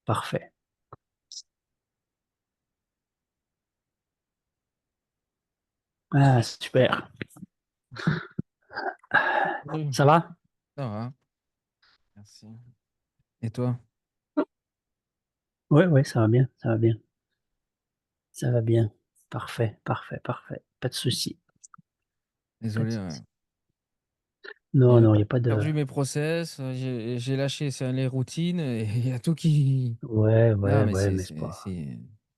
Parfait. Ah, super. Oui, Ça va? ça va, merci. Et toi? Oui, oui, ça va bien, ça va bien, ça va bien. Parfait, parfait, parfait. Pas de souci, pas de Désolé, souci. Non, non, il n'y a pas j'ai de. perdu mes process, j'ai lâché les routines et il y a tout qui. Ouais, Non, ouais, mais ouais, mais c'est pas.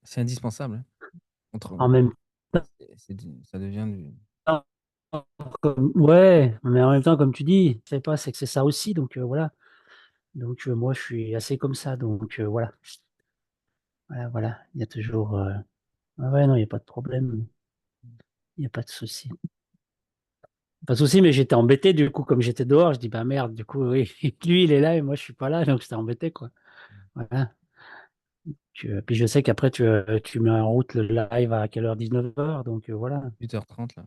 c'est indispensable, hein. En même Ça devient du. temps, ouais, mais en même temps, comme tu dis, c'est pas, c'est que c'est ça aussi, donc voilà. Donc moi, je suis assez comme ça, donc voilà. Voilà, voilà. Il y a toujours. Ah ouais, non, il n'y a pas de problème. Il n'y a pas de souci. Pas de souci, mais j'étais embêté du coup, comme j'étais dehors, je dis bah merde, du coup, oui, lui il est là et moi je suis pas là, donc j'étais embêté quoi. Voilà. Puis je sais qu'après tu mets en route le live à quelle heure? 19h, donc voilà, 8h30 là,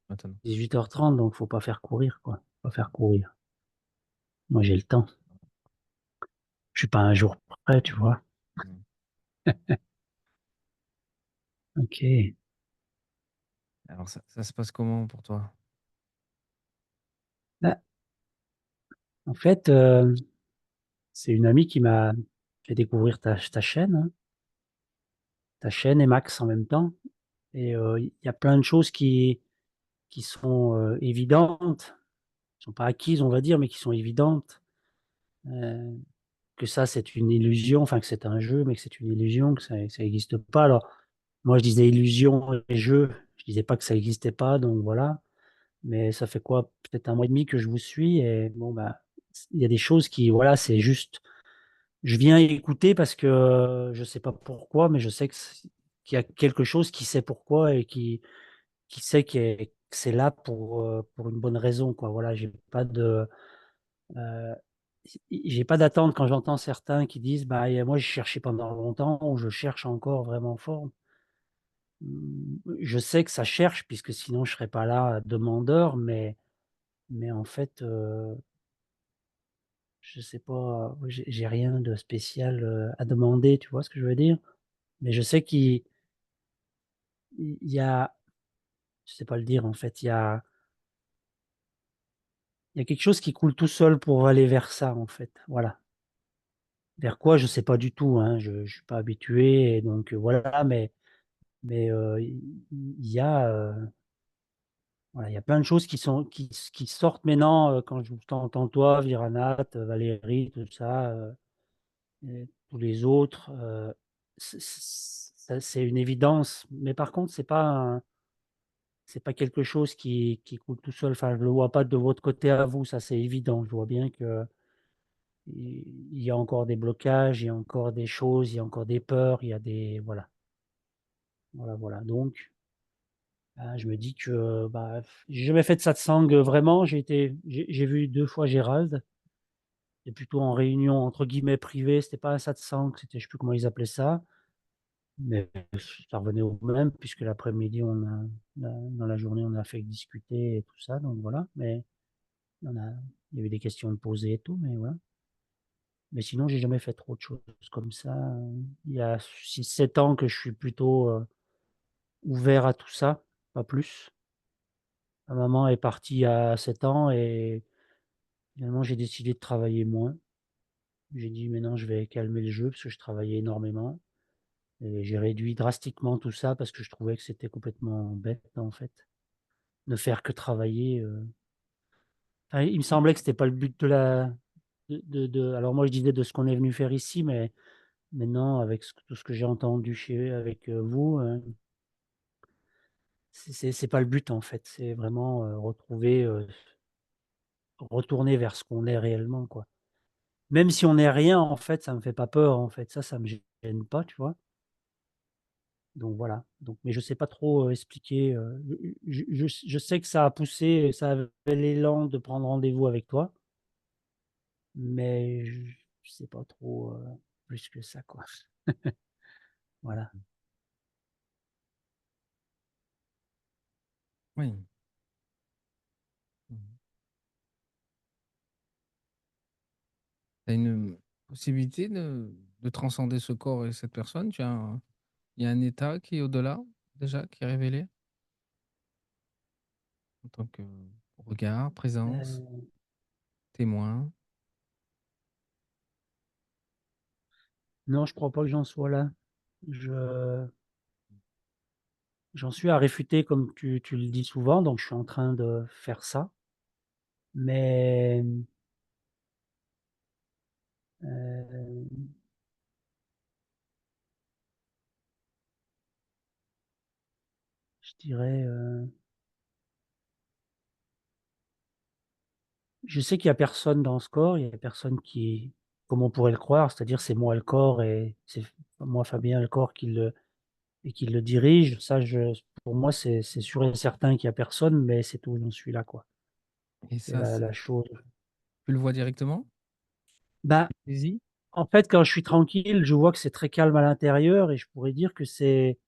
maintenant. 18h30, donc faut pas faire courir quoi. Faut pas faire courir. Moi j'ai le temps. Je suis pas un jour près, tu vois. Mm. Ok. Alors ça se passe comment pour toi? Là, en fait, c'est une amie qui m'a fait découvrir ta chaîne, hein, ta chaîne et Max en même temps. Et il y a plein de choses qui sont évidentes, qui sont pas acquises, on va dire, mais qui sont évidentes. Euh, que ça, c'est une illusion, enfin que c'est un jeu, mais que c'est une illusion, que ça n'existe pas. Alors, moi, je disais illusion et jeu, je disais pas que ça n'existait pas, donc voilà. Mais ça fait quoi, peut-être un mois et demi que je vous suis, et bon, bah, il y a des choses qui, voilà, c'est juste, je viens écouter parce que je sais pas pourquoi, mais je sais qu'il y a quelque chose qui sait pourquoi et qui sait que c'est là pour une bonne raison, quoi. Voilà, euh, j'ai pas d'attente quand j'entends certains qui disent, bah, moi, j'ai cherché pendant longtemps ou je cherche encore vraiment fort. Je sais que ça cherche puisque sinon je serais pas là demandeur, mais en fait, je sais pas, j'ai rien de spécial, à demander, tu vois ce que je veux dire? Mais je sais il y a, je sais pas le dire en fait, il y a quelque chose qui coule tout seul pour aller vers ça en fait, voilà. Vers quoi? Je sais pas du tout, hein, je suis pas habitué et donc voilà, mais il y a, voilà, il y a plein de choses qui sortent maintenant, quand je t'entends toi, Viranat, Valérie, tout ça, et tous les autres, c'est une évidence. Mais par contre, c'est pas quelque chose qui coule tout seul. Enfin, je le vois pas de votre côté à vous, ça c'est évident. Je vois bien que il y a encore des blocages, il y a encore des choses, il y a encore des peurs, il y a des voilà. Voilà, voilà. Donc je me dis que, bah, j'ai jamais fait de satsang, vraiment. J'ai vu 2 fois Gérald. C'était plutôt en réunion entre guillemets «privée», c'était pas un satsang, c'était je sais plus comment ils appelaient ça, mais ça revenait au même puisque l'après-midi dans la journée, on a fait que discuter et tout ça, donc voilà. Mais on a il y avait des questions posées et tout, mais voilà. Mais sinon, j'ai jamais fait trop de choses comme ça. Il y a 6 7 ans que je suis plutôt, ouvert à tout ça, pas plus. Ma maman est partie à 7 ans et finalement, j'ai décidé de travailler moins. J'ai dit: «Maintenant, je vais calmer le jeu» parce que je travaillais énormément et j'ai réduit drastiquement tout ça parce que je trouvais que c'était complètement bête, en fait. Ne faire que travailler, enfin, il me semblait que c'était pas le but alors moi, je disais de ce qu'on est venu faire ici, mais maintenant avec tout ce que j'ai entendu avec, vous, c'est pas le but, en fait. C'est vraiment, retourner vers ce qu'on est réellement, quoi. Même si on n'est rien, en fait, ça me fait pas peur, en fait. Ça me gêne pas, tu vois? Donc voilà, donc mais je sais pas trop, expliquer, je sais que ça a poussé, ça avait l'élan de prendre rendez-vous avec toi, mais je sais pas trop, plus que ça, quoi. Voilà. Oui. Mmh. Tu as une possibilité de de transcender ce corps et cette personne? Il y a un état qui est au-delà, déjà, qui est révélé? En tant que regard, présence, Euh, témoin? non, je crois pas que j'en sois là. J'en suis à réfuter comme tu le dis souvent, donc je suis en train de faire ça. Mais, heu, je dirais, je sais qu'il y a personne dans ce corps, il y a personne qui comme on pourrait le croire, c'est-à-dire c'est moi le corps et c'est moi Fabien le corps qui le dirige. Ça pour moi c'est sûr et certain qu'il y a personne, mais c'est tout, j'en suis là, quoi. Et C'est ça, la chose. tu le vois directement? Ben, Saisis? en fait, quand je suis tranquille, je vois que c'est très calme à l'intérieur et je pourrais dire que c'est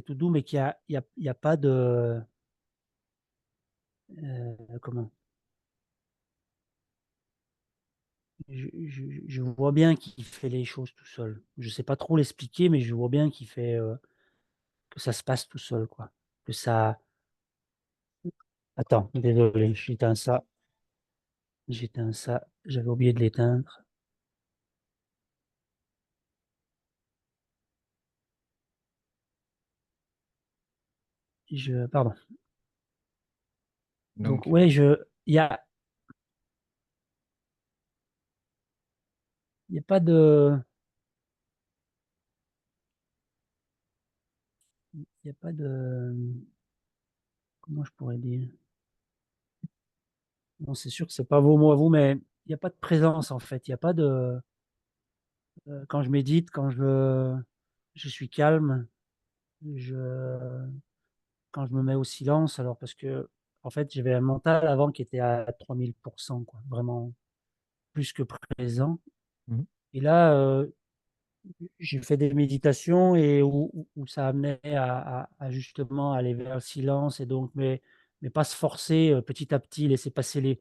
tout doux, mais qu'il y a pas de, comment? Je vois bien qu'il fait les choses tout seul. Je sais pas trop l'expliquer, mais je vois bien que ça se passe tout seul, quoi. Que ça Attends, désolé, j'éteins ça, j'avais oublié de l'éteindre. Pardon. Donc Donc, ouais, il y a pas de il y a pas de, comment je pourrais dire? Bon, c'est sûr que c'est pas vos mots à vous, mais il y a pas de présence, en fait. Il y a pas de, quand je médite, je suis calme, je quand je me mets au silence, alors parce qu'en fait, j'avais un mental avant qui était à 3000 quoi, vraiment plus que présent mmh, et là, j'ai fait des méditations et où ça amenait à justement aller vers le silence et donc mais pas se forcer, petit à petit, laisser passer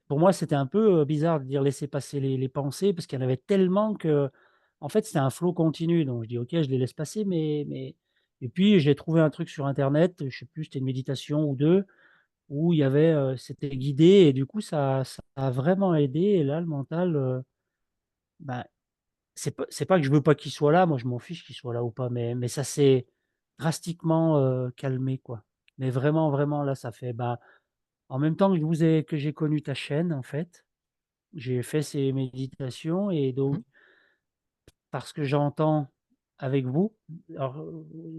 pour moi, c'était un peu, bizarre de dire laisser passer les pensées parce qu'il y en avait tellement qu'en fait, c'était un flot continu donc je dis: «OK, je les laisse passer» mais et puis j'ai trouvé un truc sur internet, je sais plus, c'était une méditation ou 2 où il y avait, c'était guidé et du coup ça a vraiment aidé et là le mental, bah, c'est pas que je veux pas qu'il soit là, moi je m'en fiche qu'il soit là ou pas, mais ça s'est drastiquement, calmé, quoi. Mais vraiment, vraiment là, ça fait, bah, en même temps que j'ai connu ta chaîne, en fait, j'ai fait ces méditations et mmh, donc parce que j'entends avec vous, alors,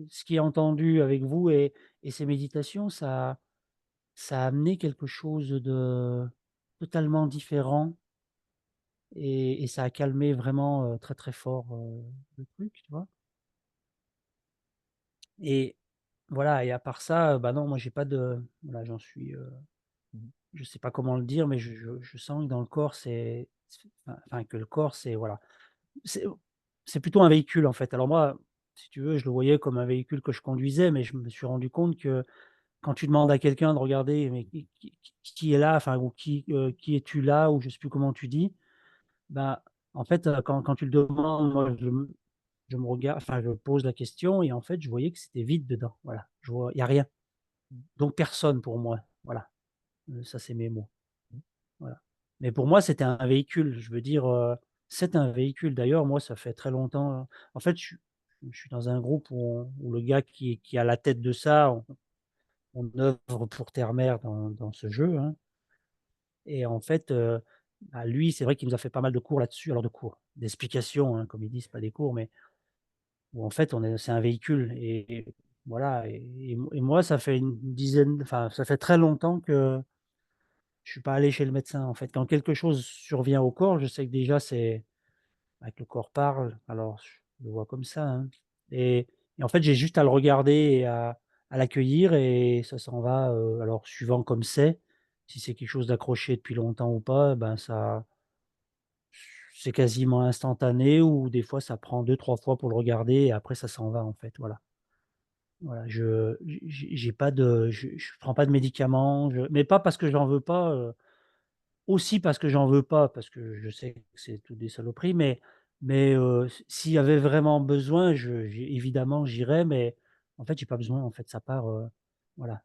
ce qui est entendu avec vous et ces méditations, ça a amené quelque chose de totalement différent et ça a calmé vraiment, très, très fort, le truc, tu vois? Et voilà et à part ça, bah, non, moi j'ai pas de voilà, mmh, je sais pas comment le dire, mais je sens que dans le corps, enfin que le corps, c'est voilà, c'est c'est plutôt un véhicule, en fait. Alors moi, si tu veux, je le voyais comme un véhicule que je conduisais, mais je me suis rendu compte que quand tu demandes à quelqu'un de regarder, mais qui est là, enfin ou qui es-tu là? Ou je sais plus comment tu dis, bah, en fait, quand tu le demandes, moi je me regarde, enfin je pose la question et en fait, je voyais que c'était vide dedans, voilà. Je vois il y a rien. mmh, Donc personne pour moi, voilà, ça c'est mes mots, mmh, voilà. Mais pour moi, c'était un véhicule, je veux dire, c'est un véhicule. D'ailleurs, moi, ça fait très longtemps, en fait, je suis dans un groupe où le gars qui est à la tête de ça, on œuvre pour Terre-Mère dans ce jeu, hein et en fait, bah, lui, c'est vrai qu'il nous a fait pas mal de cours là-dessus, alors de cours, d'explications, hein, comme ils disent, pas des cours, mais où en fait c'est un véhicule et voilà et moi, ça fait une dizaine enfin, ça fait très longtemps que je suis pas allé chez le médecin, en fait. Quand quelque chose survient au corps, je sais que déjà bah, que le corps parle, alors je le vois comme ça, hein et et en fait, j'ai juste à le regarder et à l'accueillir et ça s'en va, alors suivant comme c'est, si c'est quelque chose d'accroché depuis longtemps ou pas, ben, c'est quasiment instantané ou des fois ça prend 2 3 fois pour le regarder et après ça s'en va, en fait, voilà. Voilà, j'ai pas de je prends pas de médicaments, mais pas parce que j'en veux pas, aussi parce que j'en veux pas, parce que je sais que c'est tout des saloperies, mais s'il y avait vraiment besoin, évidemment, j'irais, mais en fait, j'ai pas besoin. En fait, ça part. Voilà.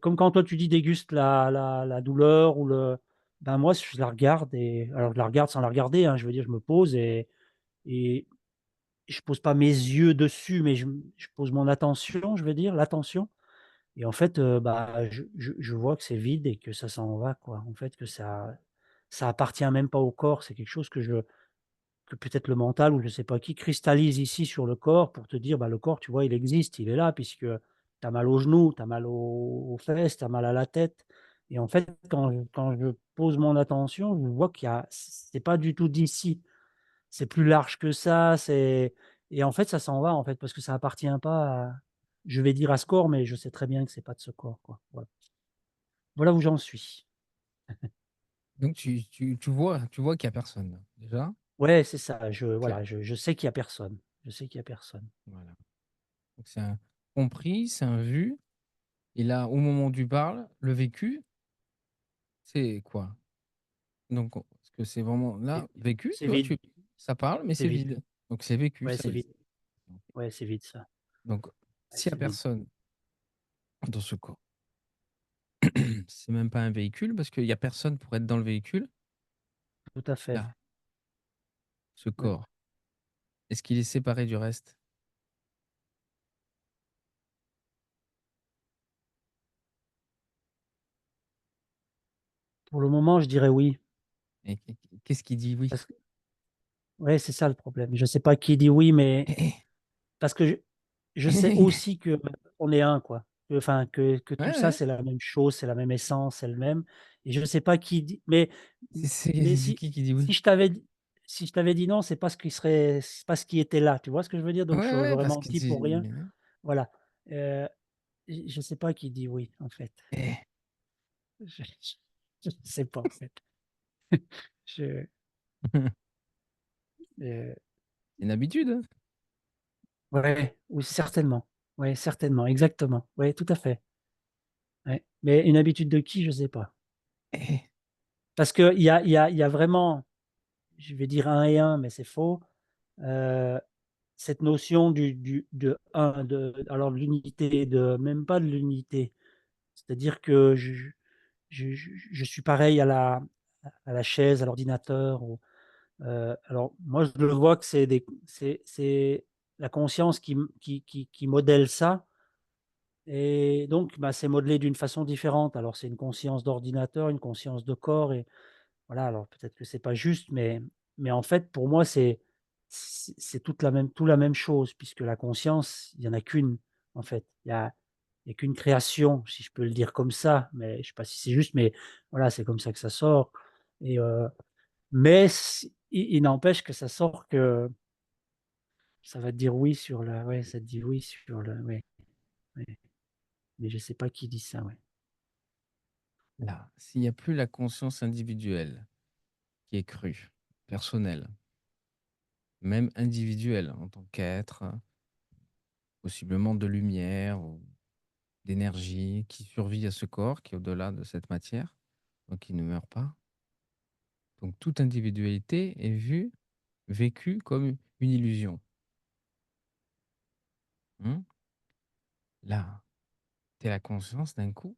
Comme quand toi, tu dis déguste la douleur ou le. Ben moi, je la regarde et alors je la regarde sans la regarder, hein, je veux dire, je me pose et je pose pas mes yeux dessus, mais je pose mon attention, je veux dire, l'attention. Et en fait, bah, je vois que c'est vide et que ça s'en va, quoi. En fait, que ça appartient même pas au corps. C'est quelque chose que peut-être le mental ou je sais pas qui cristallise ici sur le corps pour te dire: «Bah, le corps, tu vois, il existe, il est là puisque tu as mal aux genoux, tu as mal aux fesses, tu as mal à la tête». Et en fait, quand je pose mon attention, je vois qu'il y a c'est pas du tout d'ici. C'est plus large que ça, c'est et en fait, ça s'en va, en fait, parce que ça appartient pas à je vais dire à ce corps, mais je sais très bien que c'est pas de ce corps, quoi. Voilà. Voilà où j'en suis. Donc tu vois qu'il y a personne, déjà? Ouais, c'est ça, Clair. voilà, je sais qu'il y a personne. Je sais qu'il y a personne. Voilà. Donc c'est un compris, c'est un vu et là, au moment où tu parles, le vécu, c'est quoi? Donc parce que c'est vraiment C'est là, vécu, c'est tu vois? vide, Tu ça parle, mais c'est c'est vide. vide. Donc c'est vécu, Ouais, ça c'est veut dire. vide. Ouais, c'est vide ça. Donc Ouais, s'il y a c'est vide. personne dans ce corps, c'est même pas un véhicule parce qu'il y a personne pour être dans le véhicule. Tout à fait. Là, ce Ouais. corps, est-ce qu'il est séparé du reste? Pour le moment, je dirais oui, Et qu'est-ce qui dit oui? parce que ouais, c'est ça le problème. Je sais pas qui dit oui, mais Eh, parce que je eh, sais eh. aussi qu'on est un, quoi. Enfin, que Ouais, tout ça, ouais. c'est la même chose, c'est la même essence, c'est le même et je sais pas qui dit mais C'est qui dit oui? si je t'avais dit si je t'avais dit non, c'est pas ce qui était là, tu vois ce que je veux dire? Ouais, Donc ouais, j'aurais parce que menti pour rien. tu Voilà, heu, je sais pas qui dit oui, en fait. eh, Je je sais pas, en fait. Je, heu, c'est une habitude, hein. ouais, oui, certainement. Ouais, certainement, exactement. Ouais, tout à fait. Ouais, mais une habitude de qui? Je sais pas. Eh, Parce qu'il y a vraiment, je vais dire un et un, mais c'est faux, heu, cette notion du de un, de l'unité, de même pas de l'unité. C'est-à-dire que je suis pareil à la chaise, à l'ordinateur ou, alors moi je le vois que c'est la conscience qui modèle ça et donc bah, c'est modelé d'une façon différente. Alors c'est une conscience d'ordinateur, une conscience de corps et voilà, alors peut-être que c'est pas juste, mais en fait, pour moi, c'est toute la même chose puisque la conscience, il y en a qu'une, en fait. Il y a qu'une création, si je peux le dire comme ça, mais je sais pas si c'est juste, mais voilà, c'est comme ça que ça sort et mais il n'empêche que ça sort que ça va te dire oui sur la ouais, ça te dit oui sur le ouais, ouais, mais je sais pas qui dit ça, ouais. là, s'il y a plus la conscience individuelle qui est crue, personnelle, même individuelle en tant qu'être, possiblement de lumière ou d'énergie qui survit à ce corps, qui est au-delà de cette matière, donc qui ne meurt pas. Donc toute individualité est vue, vécue comme une illusion. Mmh. Là, tu es la conscience d'un coup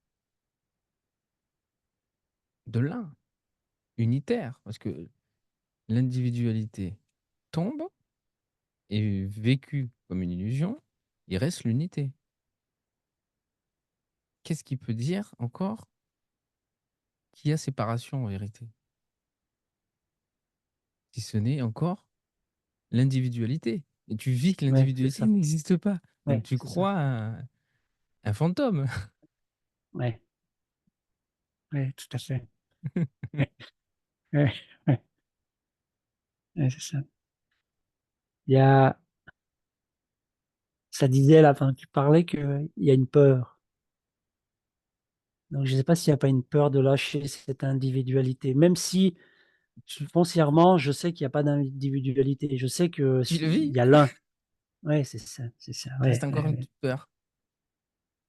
de l'un, unitaire, parce que l'individualité tombe et vécue comme une illusion, il reste l'unité. Qu'est-ce qui peut dire encore qu'il y a séparation en vérité? Si ce n'est encore l'individualité. Et tu vis que Ouais, c'est l'individualité ça. n'existe pas. Donc Ouais, tu c'est ça. crois à un fantôme. Ouais, ouais, tout à fait. Ouais, ouais, ouais, ouais, c'est ça. Il y a Ça disait là, enfin, tu parlais qu'il y a une peur. Donc je ne sais pas s'il n'y a pas une peur de lâcher cette individualité, même si Tu foncièrement, je sais qu'il y a pas d'individualité. Je sais que tu le s'il vis? y a l'un. Ouais, c'est ça, Il ouais, reste encore ouais, une ouais. petite peur.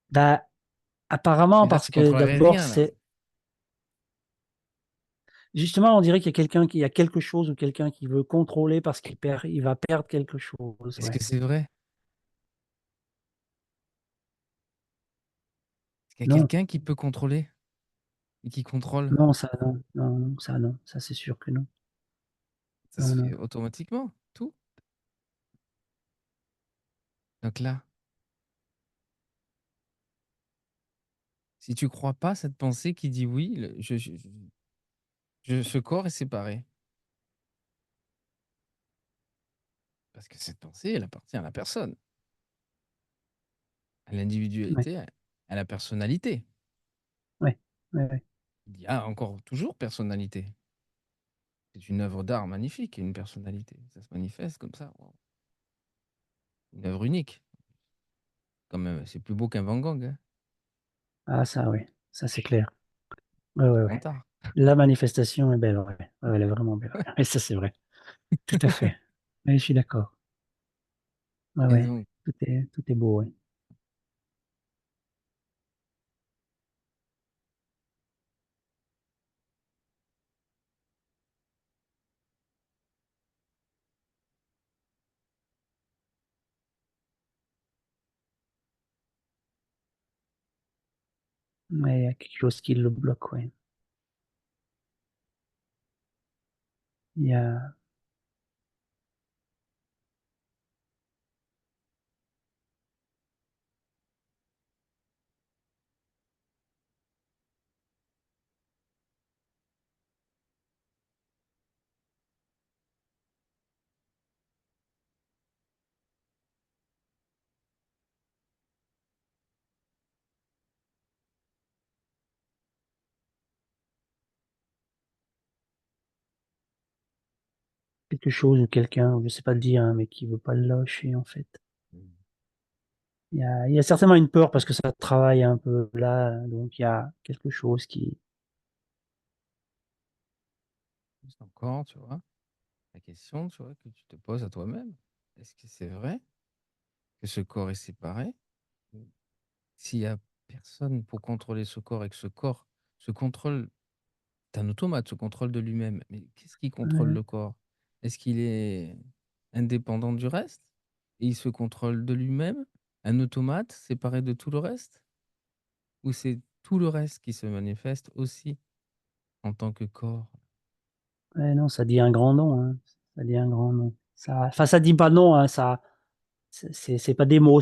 Bah, apparemment Mais là, parce tu que contrôlerais d'abord rien là. c'est Justement, on dirait qu'il y a quelqu'un qui il y a quelque chose ou quelqu'un qui veut contrôler parce il va perdre quelque chose, Est-ce ouais. que c'est vrai? Est-ce qu'il y a Non, quelqu'un qui peut contrôler et qui contrôle? non, ça non, non, non, ça non, ça c'est sûr que non. Ça se Non, fait non. automatiquement, tout. Donc là, si tu crois pas cette pensée qui dit oui, ce corps est séparé. Parce que cette pensée, elle appartient à la personne, à Ouais, l'individualité, à la personnalité. ouais, ouais, ouais. Il y a encore toujours personnalité. C'est une œuvre d'art magnifique, une personnalité. Ça se manifeste comme ça. Wow. Une œuvre unique. Quand même, c'est plus beau qu'un Van Gogh, hein. Ah ça oui, ça c'est clair. Ouais, ouais, Grand ouais. art. La manifestation est belle, ouais. Ouais, elle est vraiment belle, ouais. Et ça c'est vrai. Tout à fait. Oui, je suis d'accord. Ouais, Et ouais. donc, Tout est beau, ouais. Mais il y a quelque chose qui le bloque, ouais. Il y a quelque chose ou quelqu'un, je sais pas le dire, hein, mais qui veut pas le lâcher, en fait. Il y a certainement une peur parce que ça travaille un peu là, donc il y a quelque chose qui juste encore, tu vois, la question, tu vois, que tu te poses à toi-même. Est-ce que c'est vrai que ce corps est séparé? S'il y a personne pour contrôler ce corps et que ce corps se contrôle, c'est un automate, se contrôle de lui-même. Mais qu'est-ce qui contrôle ouais, le corps? Est-ce qu'il est indépendant du reste et il se contrôle de lui-même? Un automate séparé de tout le reste? Ou c'est tout le reste qui se manifeste aussi en tant que corps? ouais, non, ça dit un grand nom, hein, ça dit un grand nom. Ça enfin, ça dit pas non, hein, ça c'est pas des mots,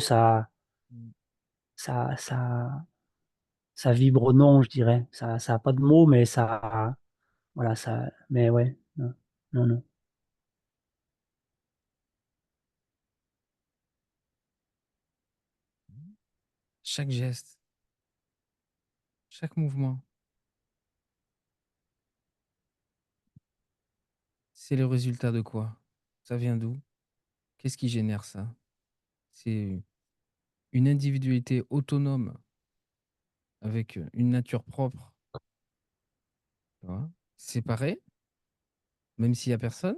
Mmh. ça ça ça vibre non, je dirais. Ça a pas de mots, mais ça voilà, ça mais ouais, non, non, non. Chaque geste, chaque mouvement, c'est le résultat de quoi? Ça vient d'où? Qu'est-ce qui génère ça? C'est une individualité autonome avec une nature propre, tu vois? Séparée, même s'il y a personne,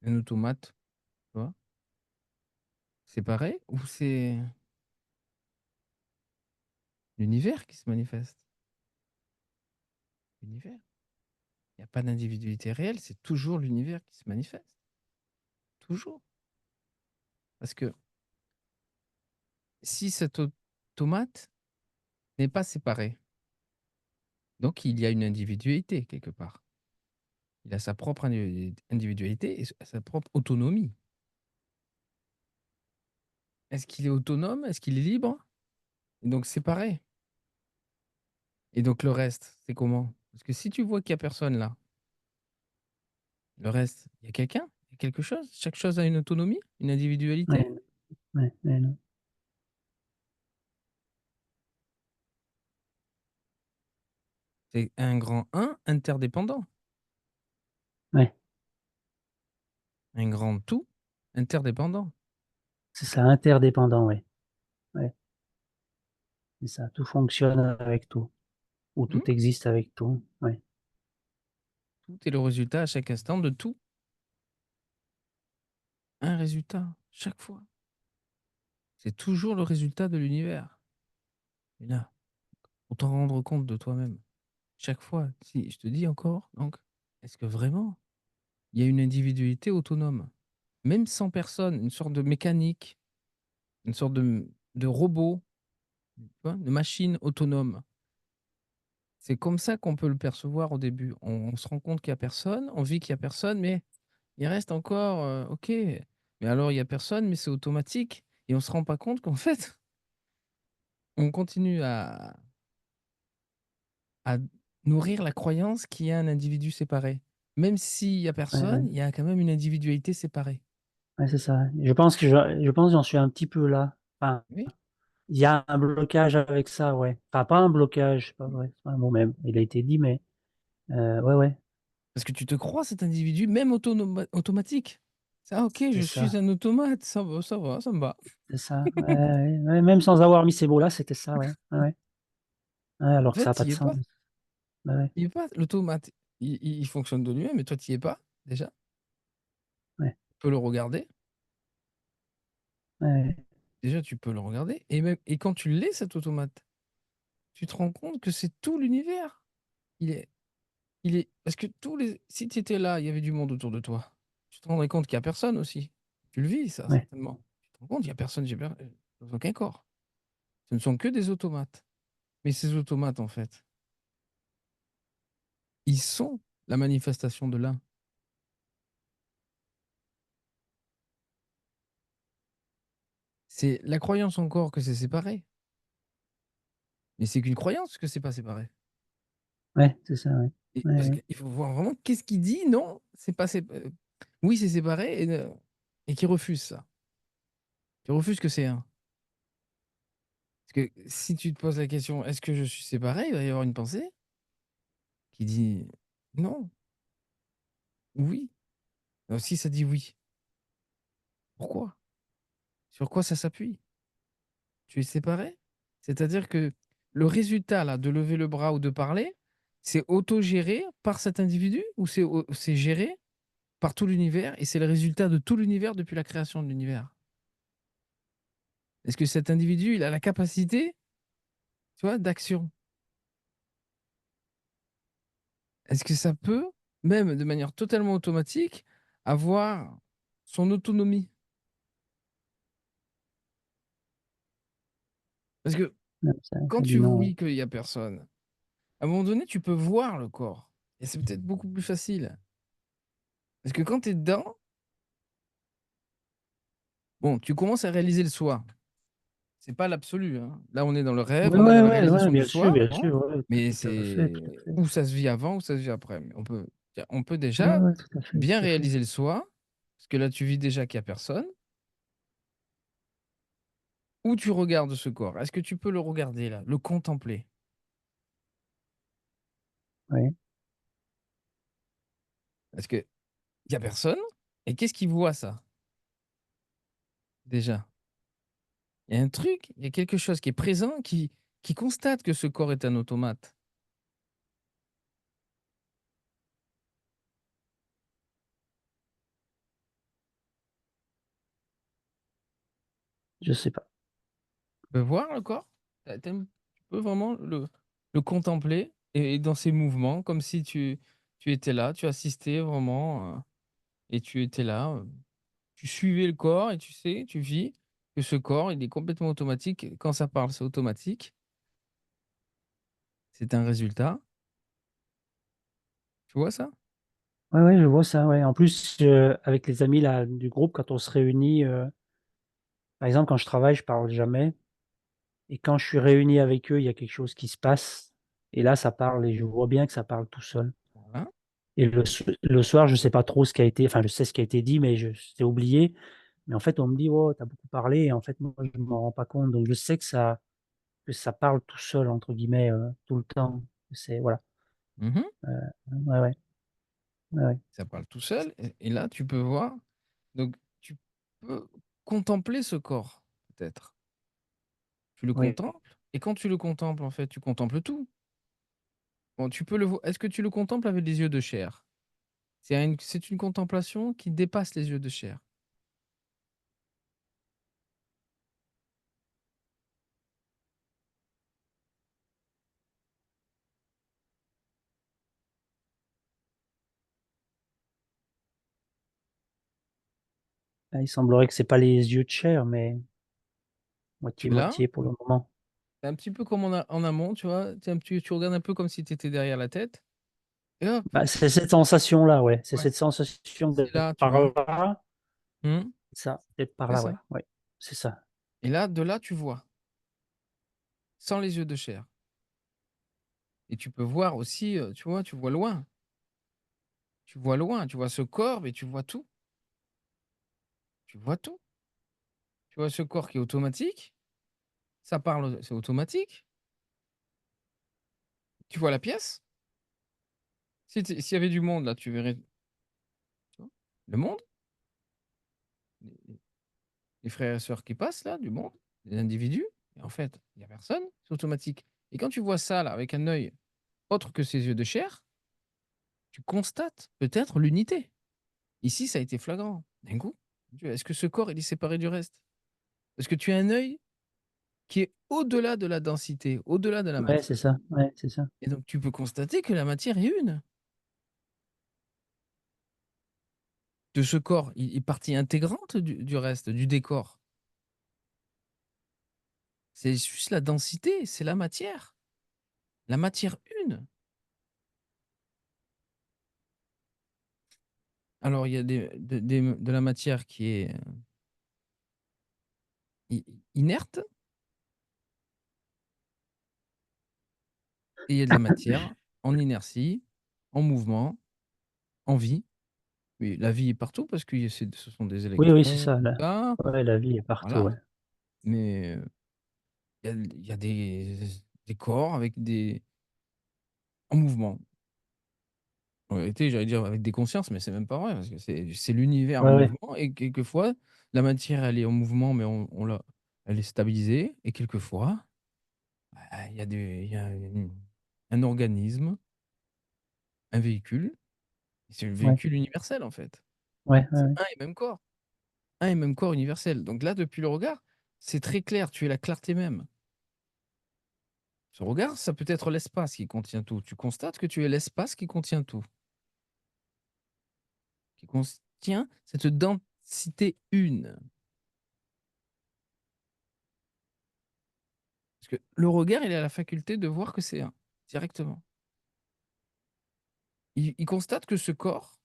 un automate, tu vois? Séparé ou c'est l'univers qui se manifeste? L'univers. Il y a pas d'individualité réelle, c'est toujours l'univers qui se manifeste, toujours. Parce que si cet automate n'est pas séparé, donc il y a une individualité quelque part. Il a sa propre individualité et sa propre autonomie. Est-ce qu'il est autonome? Est-ce qu'il est libre? Et donc séparé. Et donc le reste, c'est comment? Parce que si tu vois qu'il y a personne là, le reste, il y a quelqu'un? Il y a quelque chose? Chaque chose a une autonomie? Une individualité? Ouais, ouais, ouais, non. C'est un grand un interdépendant. Ouais, Un grand tout interdépendant. c'est ça, interdépendant, ouais, ouais, c'est ça. Tout fonctionne avec tout ou Mmh? tout existe avec tout, ouais. Tout est le résultat à chaque instant de tout. Un résultat, chaque fois. C'est toujours le résultat de l'univers. Et là, pour t'en rendre compte de toi-même, chaque fois, si je te dis encore, donc est-ce que vraiment il y a une individualité autonome? Même sans personne, une sorte de mécanique, une sorte de robot, tu vois? De machine autonome. C'est comme ça qu'on peut le percevoir au début. On se rend compte qu'il y a personne, on vit qu'il y a personne, mais il reste encore, OK, mais alors il y a personne, mais c'est automatique et on se rend pas compte qu'en fait, on continue à nourrir la croyance qu'il y a un individu séparé. Même s'il y a Ouais, personne, ouais. il y a quand même une individualité séparée. Ouais, c'est ça. Je pense que j'en suis un petit peu là. Enfin, Oui, il y a un blocage avec ça, ouais. Enfin, pas un blocage, c'est pas vrai, c'est pas un mot même, il a été dit, mais ouais, ouais, parce que tu te crois cet individu, même automatique. Ça, OK, c'est je ça, suis un automate, ça va, ça me va. c'est ça. Ouais, ouais, ouais, même sans avoir mis ces mots-là, c'était ça, ouais. Ouais, ouais. Ouais, En alors que ça fait, a pas tu de y es sens. pas. Bah, ouais, Tu y es pas. L'automate, il fonctionne de lui-même, mais toi, tu y es pas, déjà. ouais, Tu peux le regarder. ouais, Déjà, tu peux le regarder et même et quand tu l'es, cet automate, tu te rends compte que c'est tout l'univers. Il est parce que tous les si tu étais là, il y avait du monde autour de toi, tu te rendrais compte qu'il y a personne aussi. Tu le vis ça, ouais, certainement. Tu te rends compte, il y a personne, dans aucun corps. Ce ne sont que des automates. Mais ces automates, en fait, ils sont la manifestation de l'un. C'est la croyance encore que c'est séparé, mais c'est qu'une croyance que c'est pas séparé. ouais, c'est ça, ouais. Et Ouais, parce ouais, qu'il faut voir vraiment qu'est-ce qu'il dit? Non, c'est pas oui, c'est séparé et qui refuse ça. Qui refuse que c'est un. Parce que si tu te poses la question: «Est-ce que je suis séparé?» il va y avoir une pensée qui dit: «Non, oui». Alors si ça dit: «Oui», pourquoi? Sur quoi ça s'appuie? Tu es séparé? C'est-à-dire que le résultat là, de lever le bras ou de parler, c'est autogéré par cet individu ou c'est géré par tout l'univers et c'est le résultat de tout l'univers depuis la création de l'univers? Est-ce que cet individu, il a la capacité, tu vois, d'action? Est-ce que ça peut, même de manière totalement automatique, avoir son autonomie? Parce que non, ça quand dit tu non, ouais. vois qu'il y a personne, à un moment donné, tu peux voir le corps et c'est peut-être beaucoup plus facile. Parce que quand tu es dedans, bon, tu commences à réaliser le soi. C'est pas l'absolu, hein. Là, on est dans le rêve, Ouais, on est ouais, dans la ouais, ouais, réalisation du soi, bien hein, sûr, ouais, mais tout à fait, tout à c'est fait. ou ça se vit avant ou ça se vit après. Mais on peut Ouais, déjà ouais, tout à fait, bien tout à fait. réaliser le soi, parce que là, tu vis déjà qu'il y a personne, ou tu regardes ce corps. Est-ce que tu peux le regarder là, le contempler? Ouais, Parce qu'il y a personne et qu'est-ce qui voit ça, déjà? Il y a un truc, il y a quelque chose qui est présent qui constate que ce corps est un automate. je sais pas. Tu peux voir le corps? Tu peux vraiment le contempler et dans ses mouvements comme si tu étais là, tu assistais vraiment, et tu étais là, tu suivais le corps et tu sais, tu vis que ce corps, il est complètement automatique. Quand ça parle, c'est automatique. C'est un résultat. Tu vois ça? Ouais, ouais, je vois ça, ouais. En plus, avec les amis là, du groupe, quand on se réunit, par exemple, quand je travaille, je parle jamais et quand je suis réuni avec eux, il y a quelque chose qui se passe et là, ça parle et je vois bien que ça parle tout seul Voilà. et le soir, je sais pas trop ce qui a été enfin, je sais ce qui a été dit, mais j'ai oublié, mais en fait, on me dit: «Oh, tu as beaucoup parlé» et en fait, moi, je m'en rends pas compte, donc je sais que ça «parle tout seul» entre guillemets, tout le temps. C'est voilà, Mmh. ouais, ouais, ouais, ouais, Ça parle tout seul et là, tu peux voir donc tu peux contempler ce corps, peut-être. Tu le oui. contemples et quand tu le contemples, en fait, tu contemples tout. Bon, tu peux le vo est-ce que tu le contemples avec des yeux de chair? C'est une contemplation qui dépasse les yeux de chair. Il semblerait que c'est pas les yeux de chair, mais Et là, moitié-moitié pour le moment. c'est un petit peu comme en amont, tu vois? Tu regardes un peu comme si tu étais derrière la tête et hop, Bah, c'est cette sensation-là, ouais. C'est ouais, cette sensation c'est d'être là, tu par vois? là, Mmh, ça, d'être par c'est là, ouais, ça. ouais, c'est ça. Et là, de là, tu vois, sans les yeux de chair et tu peux voir aussi, tu vois, tu vois loin. Tu vois loin, tu vois ce corps et tu vois tout. Tu vois tout. Tu vois ce corps qui est automatique, ça parle, c'est automatique. Tu vois la pièce. S'il y avait du monde là, tu verrais, tu vois? Le monde, les les frères et sœurs qui passent là, du monde, des individus et en fait, il y a personne, c'est automatique et quand tu vois ça là avec un œil autre que ses yeux de chair, tu constates peut-être l'unité. Ici, ça a été flagrant. D'un coup, Dieu, est-ce que ce corps, il est séparé du reste? Parce que tu as un œil qui est au-delà de la densité, au-delà de la Ouais, c'est matière ça, ouais, c'est ça. et donc tu peux constater que la matière est une. De ce corps, il est partie intégrante du reste, du décor. C'est juste la densité, c'est la matière. La matière une. Alors il y a de la matière qui est, i inerte et il y a de la matière en inertie, en mouvement, en vie. Oui, la vie est partout parce que ce sont des Oui, oui, c'est électrons, ça, tout la ça, ouais, la vie est partout, voilà. ouais. Mais, il y a des corps avec des en mouvement. En réalité, j'allais dire avec des consciences, mais c'est même pas vrai parce que c'est l'univers en Ouais, ouais, mouvement et quelquefois, la matière, elle est en mouvement, mais on l'a elle est stabilisée et quelquefois, bah, il y a une un organisme, un véhicule, c'est le ouais, véhicule universel, en fait. ouais, ouais, C'est ouais. un et même corps, un et même corps universel. Donc là, depuis le regard, c'est très clair, tu es la clarté même. Ce regard, ça peut être l'espace qui contient tout. Tu constates que tu es l'espace qui contient tout, qui contient cette densité une. Parce que le regard, il a la faculté de voir que c'est un, directement. Il constate que ce corps,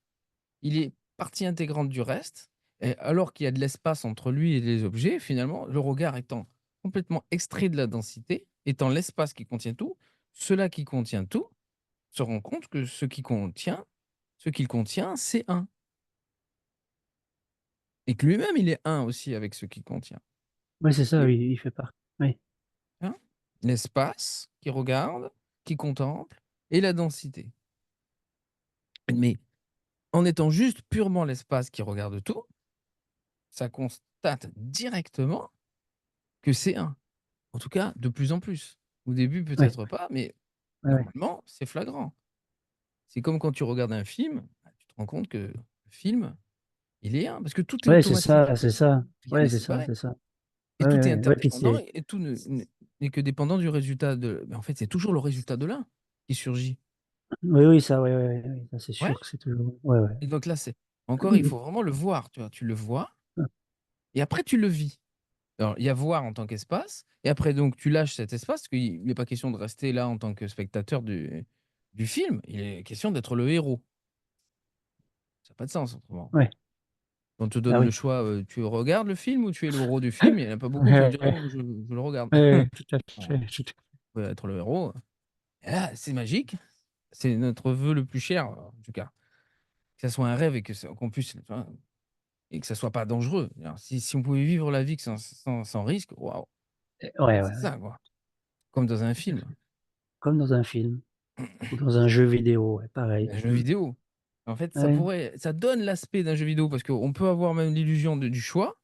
il est partie intégrante du reste, et alors qu'il y a de l'espace entre lui et les objets, finalement, le regard étant complètement extrait de la densité, étant l'espace qui contient tout, cela qui contient tout se rend compte que ce qu'il contient, c'est un. Et que lui-même, il est un aussi avec ce qu'il contient. Ouais, c'est ça, Et oui, il fait partie. Oui, hein, l'espace qui regarde, qui contemple, et la densité. Mais en étant juste purement l'espace qui regarde tout, ça constate directement que c'est un. En tout cas, de plus en plus. Au début, ouais, peut-être pas, mais ouais, ouais. normalement, c'est flagrant. C'est comme quand tu regardes un film, bah, tu te rends compte que le film, il est un, parce que tout est Ouais, c'est ça, automatique. c'est ça. Rien Ouais, n'est c'est ça, séparé c'est ça. et Ouais, ouais, tout est ouais. Ouais, puis interdépendant c'est et tout n'est que dépendant du résultat de mais en fait, c'est toujours le résultat de l'un qui surgit. oui, oui, ça, ouais, ouais, ouais, ouais, ça, c'est Ouais sûr que c'est toujours ouais, ouais. et donc là, c'est encore, il faut vraiment le voir, tu vois? Tu le vois et après tu le vis. Alors, il y a voir en tant qu'espace et après donc tu lâches cet espace, parce qu'il n'est pas question de rester là en tant que spectateur du film, il est question d'être le héros. Ça a pas de sens autrement. Ouais, On te ah donne le oui. choix, tu regardes le film ou tu es le héros du film? Il y en a pas beaucoup qui vont Ouais, dire: ouais, «Non, je le regarde». ouais, tout à Bon, fait, tout on peut être le héros et là, c'est magique, c'est notre vœu le plus cher, en tout cas, que ça soit un rêve et qu'on puisse, tu vois? Et que ça soit pas dangereux. Alors si on pouvait vivre la vie que sans risque, waouh! ouais, ouais, C'est ouais, ça, quoi, comme dans un tout à film. fait. Comme dans un film ou dans un jeu vidéo, ouais, pareil. Un jeu Mmh. vidéo. En fait, Ouais. ça donne l'aspect d'un jeu vidéo parce qu'on peut avoir même l'illusion du choix,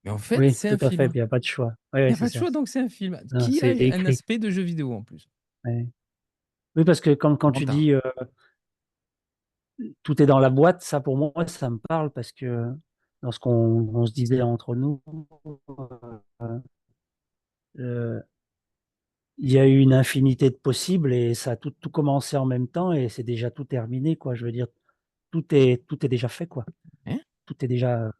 mais en fait, Oui, c'est tout un à fait, film. puis il y a pas de choix. Ouais, Il ouais, y a c'est pas de ça. choix, donc c'est un film Non, qui a c'est un écrit. aspect de jeu vidéo en plus. Ouais. Oui, parce que comme quand tu Rentard. dis, tout est dans la boîte, ça pour moi, ça me parle parce que lorsqu'on on se disait entre nous, heu, il y a eu une infinité de possibles et ça a tout commencé en même temps et c'est déjà tout terminé, quoi. Je veux dire, tout est déjà fait, quoi. Hein? Tout est déjà.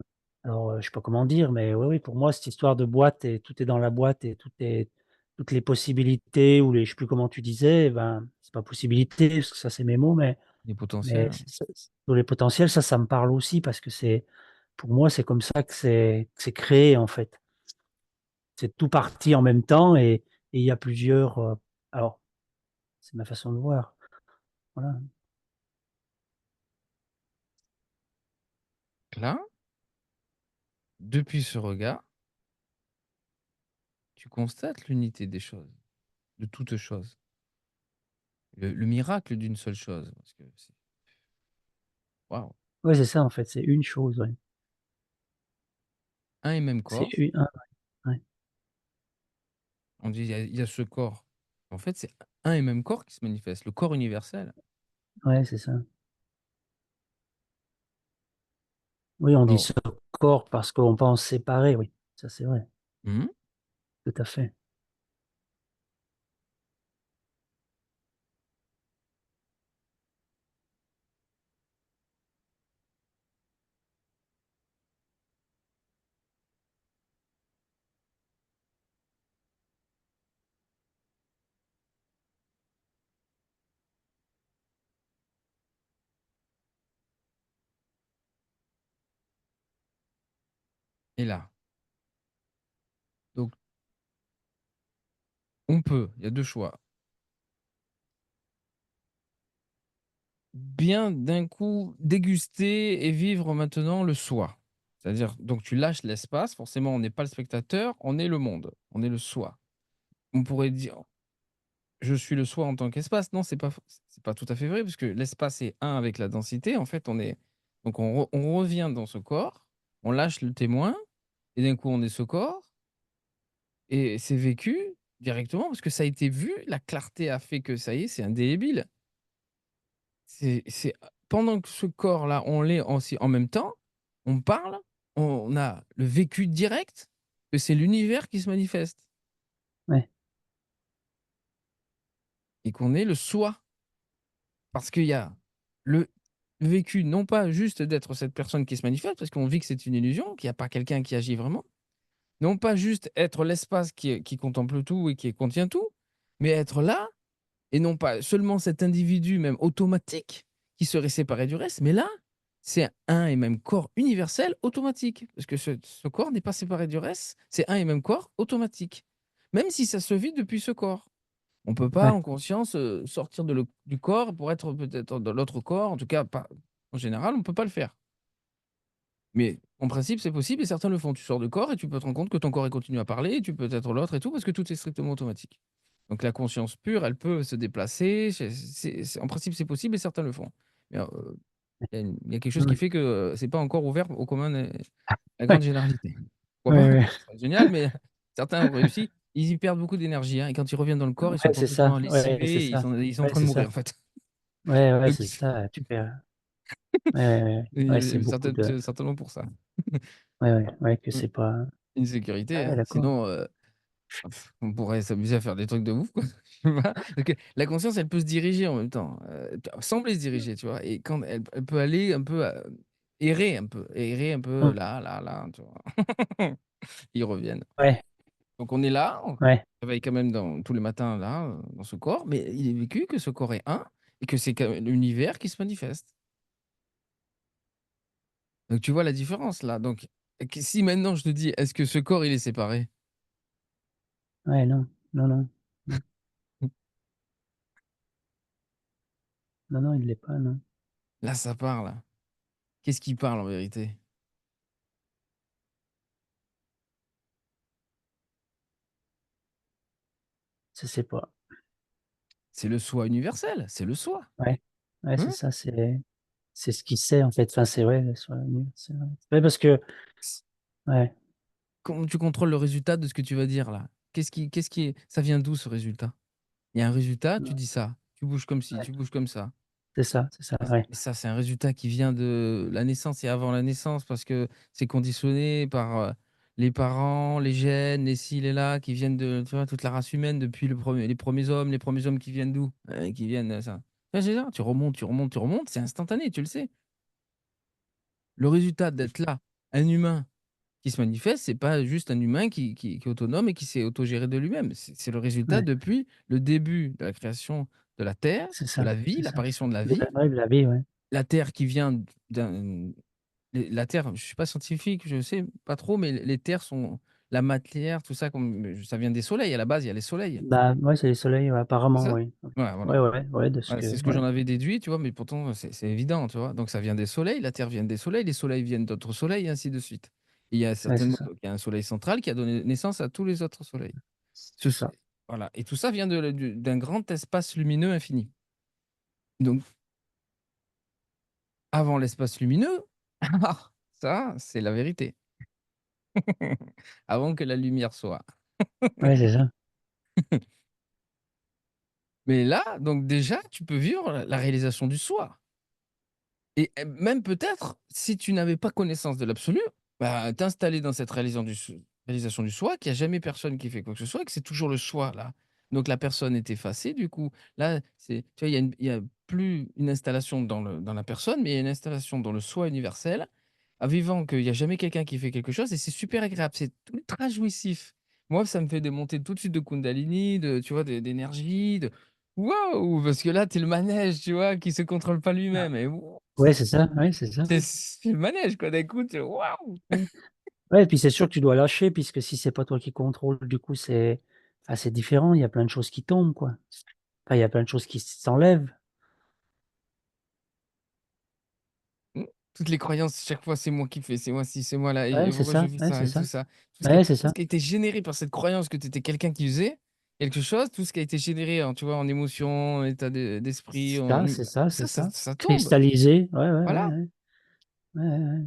Alors, je sais pas comment dire, mais oui, oui, pour moi, cette histoire de boîte et tout est dans la boîte et toutes les possibilités ou les je sais plus comment tu disais, eh ben, c'est pas possibilité parce que ça, c'est mes mots, Les mais potentiels. c sur les potentiels, ça me parle aussi parce que c'est pour moi, c'est comme ça que c'est créé, en fait. C'est tout parti en même temps et il y a plusieurs, alors, c'est ma façon de voir, voilà. Là, depuis ce regard, tu constates l'unité des choses, de toutes choses. Le miracle d'une seule chose. Parce que c'est waouh! Ouais, c'est ça, en fait, c'est une chose, ouais. Un et même C'est corps. u un ouais, On dit il y a ce corps. En fait, c'est un et même corps qui se manifeste, le corps universel. ouais, c'est ça. Oui, on dit Alors, ce corps parce qu'on pense séparer, oui, ça c'est vrai, mmh, tout à fait. est là. Donc on peut, il y a 2 choix. Bien d'un coup déguster et vivre maintenant le soi. C'est-à-dire donc tu lâches l'espace, forcément on n'est pas le spectateur, on est le monde, on est le soi. On pourrait dire: «Je suis le soi en tant qu'espace». Non, c'est pas tout à fait vrai puisque l'espace est un avec la densité. En fait, on revient dans ce corps, on lâche le témoin et d'un coup on est ce corps et c'est vécu directement parce que ça a été vu, la clarté a fait que ça y est, c'est indélébile. C'est pendant que ce corps-là, on l'est aussi en même temps, on parle, on a le vécu direct que c'est l'univers qui se manifeste Ouais, et qu'on est le soi. Parce qu'il y a le vécu, non pas juste d'être cette personne qui se manifeste, parce qu'on vit que c'est une illusion, qu'il y a pas quelqu'un qui agit vraiment. Non pas juste être l'espace qui contemple tout et qui contient tout, mais être là et non pas seulement cet individu même automatique qui serait séparé du reste, mais là, c'est un et même corps universel automatique. Parce que ce corps n'est pas séparé du reste, c'est un et même corps automatique. Même si ça se vit depuis ce corps. On peut pas ouais, en conscience, sortir du corps pour être peut-être dans l'autre corps, en tout cas pas en général, on peut pas le faire. Mais en principe, c'est possible et certains le font. Tu sors du corps et tu peux te rendre compte que ton corps il continue à parler et tu peux être l'autre et tout parce que tout est strictement automatique. Donc la conscience pure, elle peut se déplacer, en principe, c'est possible et certains le font. Mais, il y a quelque chose qui ouais, fait que, c'est pas encore ouvert au commun des la grande ouais, généralité. Pourquoi ouais, pas? ouais, Ce serait génial, mais certains ont réussi. Ils y perdent beaucoup d'énergie, hein, et quand ils reviennent dans le corps, ils sont ouais, c'est complètement ça, ouais, c'est lessivés, ça. ils sont en Ouais, train de c'est mourir, ça. en fait. Ouais, ouais, Donc c'est ça, tu perds ouais, ouais, ouais, ouais, ouais, c'est et beaucoup de c'est certainement pour ça. ouais, ouais, ouais, que Mmh. c'est pas Une sécurité, ouais, hein, d'accord. sinon, on pourrait s'amuser à faire des trucs de ouf, quoi. Je sais pas. Parce que la conscience, elle peut se diriger en même temps, sembler se diriger, tu vois? Et quand elle peut aller un peu, errer un peu Mmh. là, là, là, tu vois? Ils reviennent. Ouais, Donc on est là, on se ouais, réveille quand même tous les matins là, dans ce corps, mais il est vécu que ce corps est un et que c'est quand même l'univers qui se manifeste. Donc tu vois la différence là? Donc si maintenant je te dis: «Est-ce que ce corps il est séparé?» ouais, non, non, non, non, non, non, il l'est pas, non. Là ça parle. Qu'est-ce qui parle en vérité? Je sais pas. C'est le soi universel, c'est le soi. Ouais, ouais, c'est Hein? ça, c'est ce qu'il sait, en fait, enfin, c'est ouais, soit c'est vrai. Ouais, parce que S ouais, Comment tu contrôles le résultat de ce que tu vas dire là? Qu'est-ce qui est ça vient d'où ce résultat? Il y a un résultat, tu ouais, dis ça, tu bouges comme ci, ouais, tu bouges comme ça. c'est ça, Mais ouais, mais ça, c'est un résultat qui vient de la naissance et avant la naissance parce que c'est conditionné par, les parents, les gènes, les ci, les là, qui viennent de tu vois, toute la race humaine depuis les premiers hommes qui viennent d'où? Qui viennent, ça ouais, c'est ça, tu remontes, tu remontes, tu remontes, c'est instantané, tu le sais. Le résultat d'être là Un humain qui se manifeste, c'est pas juste un humain qui est autonome et qui s'est autogéré de lui-même. C'est le résultat Ouais, depuis le début de la création de la Terre, c'est de ça, la vie, c'est ça. l'apparition de la De vie. la ouais, de la vie, ouais. La Terre qui vient d'un la Terre, je suis pas scientifique, je sais pas trop, mais les terres sont la matière, tout ça, comme ça vient des soleils. À la base, il y a les soleils, Bah, ouais, c'est les soleils, ouais, c'est apparemment, ça? oui. Ouais, voilà. Ouais, ouais, ouais, de ce Ouais, que c'est ce que ouais, j'en avais déduit, tu vois? Mais pourtant, c'est évident, tu vois? Donc ça vient des soleils, la Terre vient des soleils, les soleils viennent d'autres soleils et ainsi de suite. Et il y a ouais, c'est certainement ça, donc il y a un soleil central qui a donné naissance à tous les autres soleils. Ce c'est s ça. Voilà, et tout ça vient d'un grand espace lumineux infini. Donc avant l'espace lumineux, ah, ça, c'est la vérité. Avant que la lumière soit. Ouais, c'est ça. Mais là, donc déjà, tu peux vivre la réalisation du soi. Et même peut-être, si tu n'avais pas connaissance de l'absolu, bah, t'installer dans cette réalisation du soi, qu'il y a jamais personne qui fait quoi que ce soit, et que c'est toujours le soi là. Donc la personne est effacée du coup. Là, c'est tu vois, il y a plus une installation dans la personne, mais il y a une installation dans le soi universel, à vivant qu'il y a jamais quelqu'un qui fait quelque chose et c'est super agréable, c'est ultra jouissif. Moi, ça me fait des montées tout de suite de kundalini, de tu vois, d'énergie, de waouh! Parce que là, tu es le manège, tu vois, qui se contrôle pas Ah, lui-même et ouais, c'est ça, ouais, c'est ça. c'est le manège quoi, d'un coup, tu waouh! Ouais. Ouais, et puis c'est sûr que tu dois lâcher puisque si c'est pas toi qui contrôle, du coup, c'est différent. Il y a plein de choses qui tombent, quoi. Enfin, il y a plein de choses qui s'enlèvent. Mmh. Toutes les croyances, chaque fois, c'est moi qui fais, c'est moi ci, c'est moi là Ouais, et c'est pourquoi je ça, fais ouais, ça c'est et tout ça. ça. Ouais, c'est Tout ça. ce qui a été généré par cette croyance que tu étais quelqu'un qui faisait quelque chose, tout ce qui a été généré en tu vois, en émotion, en état d'esprit, en Ça, c'est ça, c'est ça. ça tombe. Cristallisé, ouais, ouais, ouais, Voilà. ouais. Ouais, ouais, ouais.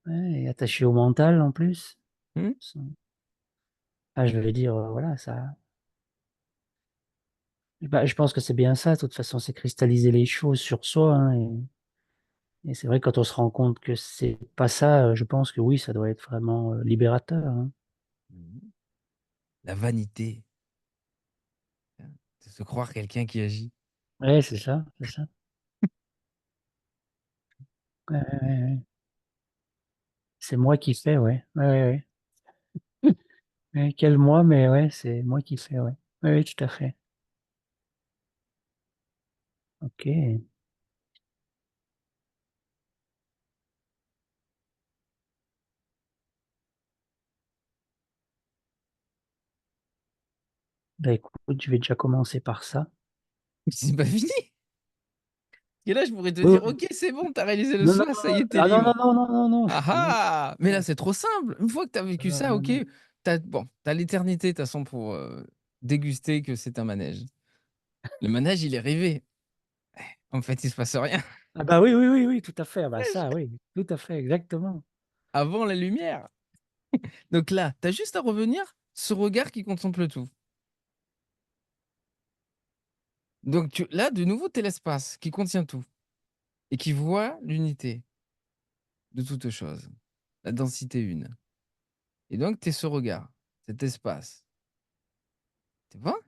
Ouais et attaché au mental en plus. Mmh. Ah, je veux dire, voilà, ça bah, je pense que c'est bien ça, de toute façon, c'est cristalliser les choses sur soi, hein et c'est vrai que quand on se rend compte que c'est pas ça, je pense que oui, ça doit être vraiment, libérateur, hein. Mmh. La vanité, hein, de se croire quelqu'un qui agit. Ouais, c'est ça, c'est ça. Ouais, ouais, ouais, ouais. C'est moi qui fais, ouais. Ouais, ouais, ouais. Ouais, quel moi, mais ouais, c'est moi qui fais, ouais. Oui, oui, tout à fait. OK. Bah, écoute, je vais déjà commencer par ça. C'est pas fini! Et là, je pourrais te Oui, dire: oui. «OK, c'est bon, tu as réalisé le Non, non, soi, ça y est, tu es ah non, non, libre». non, non, non, non, Ah non, ah! Mais là, non, c'est trop simple. Une fois que tu as vécu non, ça, non, OK, non. tu as l'éternité de toute façon pour, déguster que c'est un manège. Le manège, il est rêvé. En fait, il se passe rien. Ah bah, oui, oui, oui, oui, tout à fait. Ah bah, ça, oui, tout à fait, exactement. Avant la lumière. Donc là, tu as juste à revenir, ce regard qui contemple tout. Donc tu là, de nouveau, tu es l'espace qui contient tout et qui voit l'unité de toute chose, la densité une. Et donc tu es ce regard, cet espace. Tu vois?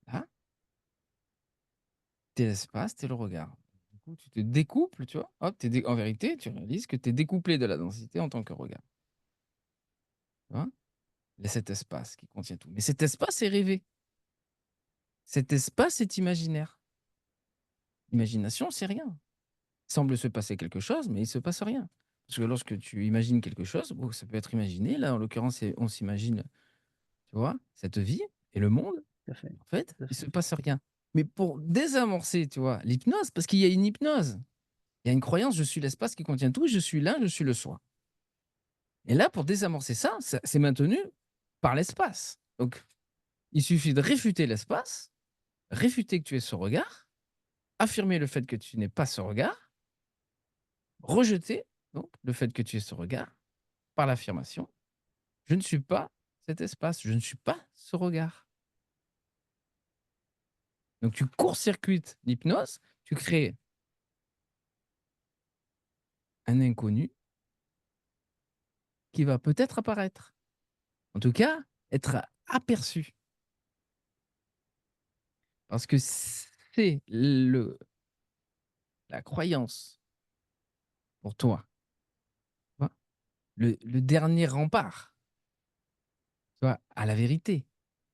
Là, tu es l'espace, tu es le regard. Du coup, tu te découples, tu vois? Hop, tu dé en vérité, tu réalises que tu es découplé de la densité en tant que regard. Tu vois? Il y a cet espace qui contient tout. Mais cet espace est rêvé. Cet espace est imaginaire. L'imagination, c'est rien. Il semble se passer quelque chose, mais il se passe rien. Parce que lorsque tu imagines quelque chose, bon, ça peut être imaginé. Là, en l'occurrence, on s'imagine, tu vois, cette vie et le monde. Tout à fait, En fait, tout à il se fait. passe rien. Mais pour désamorcer, tu vois, l'hypnose, parce qu'il y a une hypnose, il y a une croyance, je suis l'espace qui contient tout, je suis l'un, je suis le soi. Et là, pour désamorcer ça, c'est maintenu par l'espace. Donc, il suffit de réfuter l'espace, réfuter que tu es ce regard, affirmer le fait que tu n'es pas ce regard, rejeter donc le fait que tu es ce regard par l'affirmation: «Je ne suis pas cet espace, je ne suis pas ce regard». Donc tu court-circuites l'hypnose, tu crées un inconnu qui va peut-être apparaître, en tout cas être aperçu. Parce que c'est le la croyance pour toi. Tu vois, le dernier rempart, tu vois, à la vérité.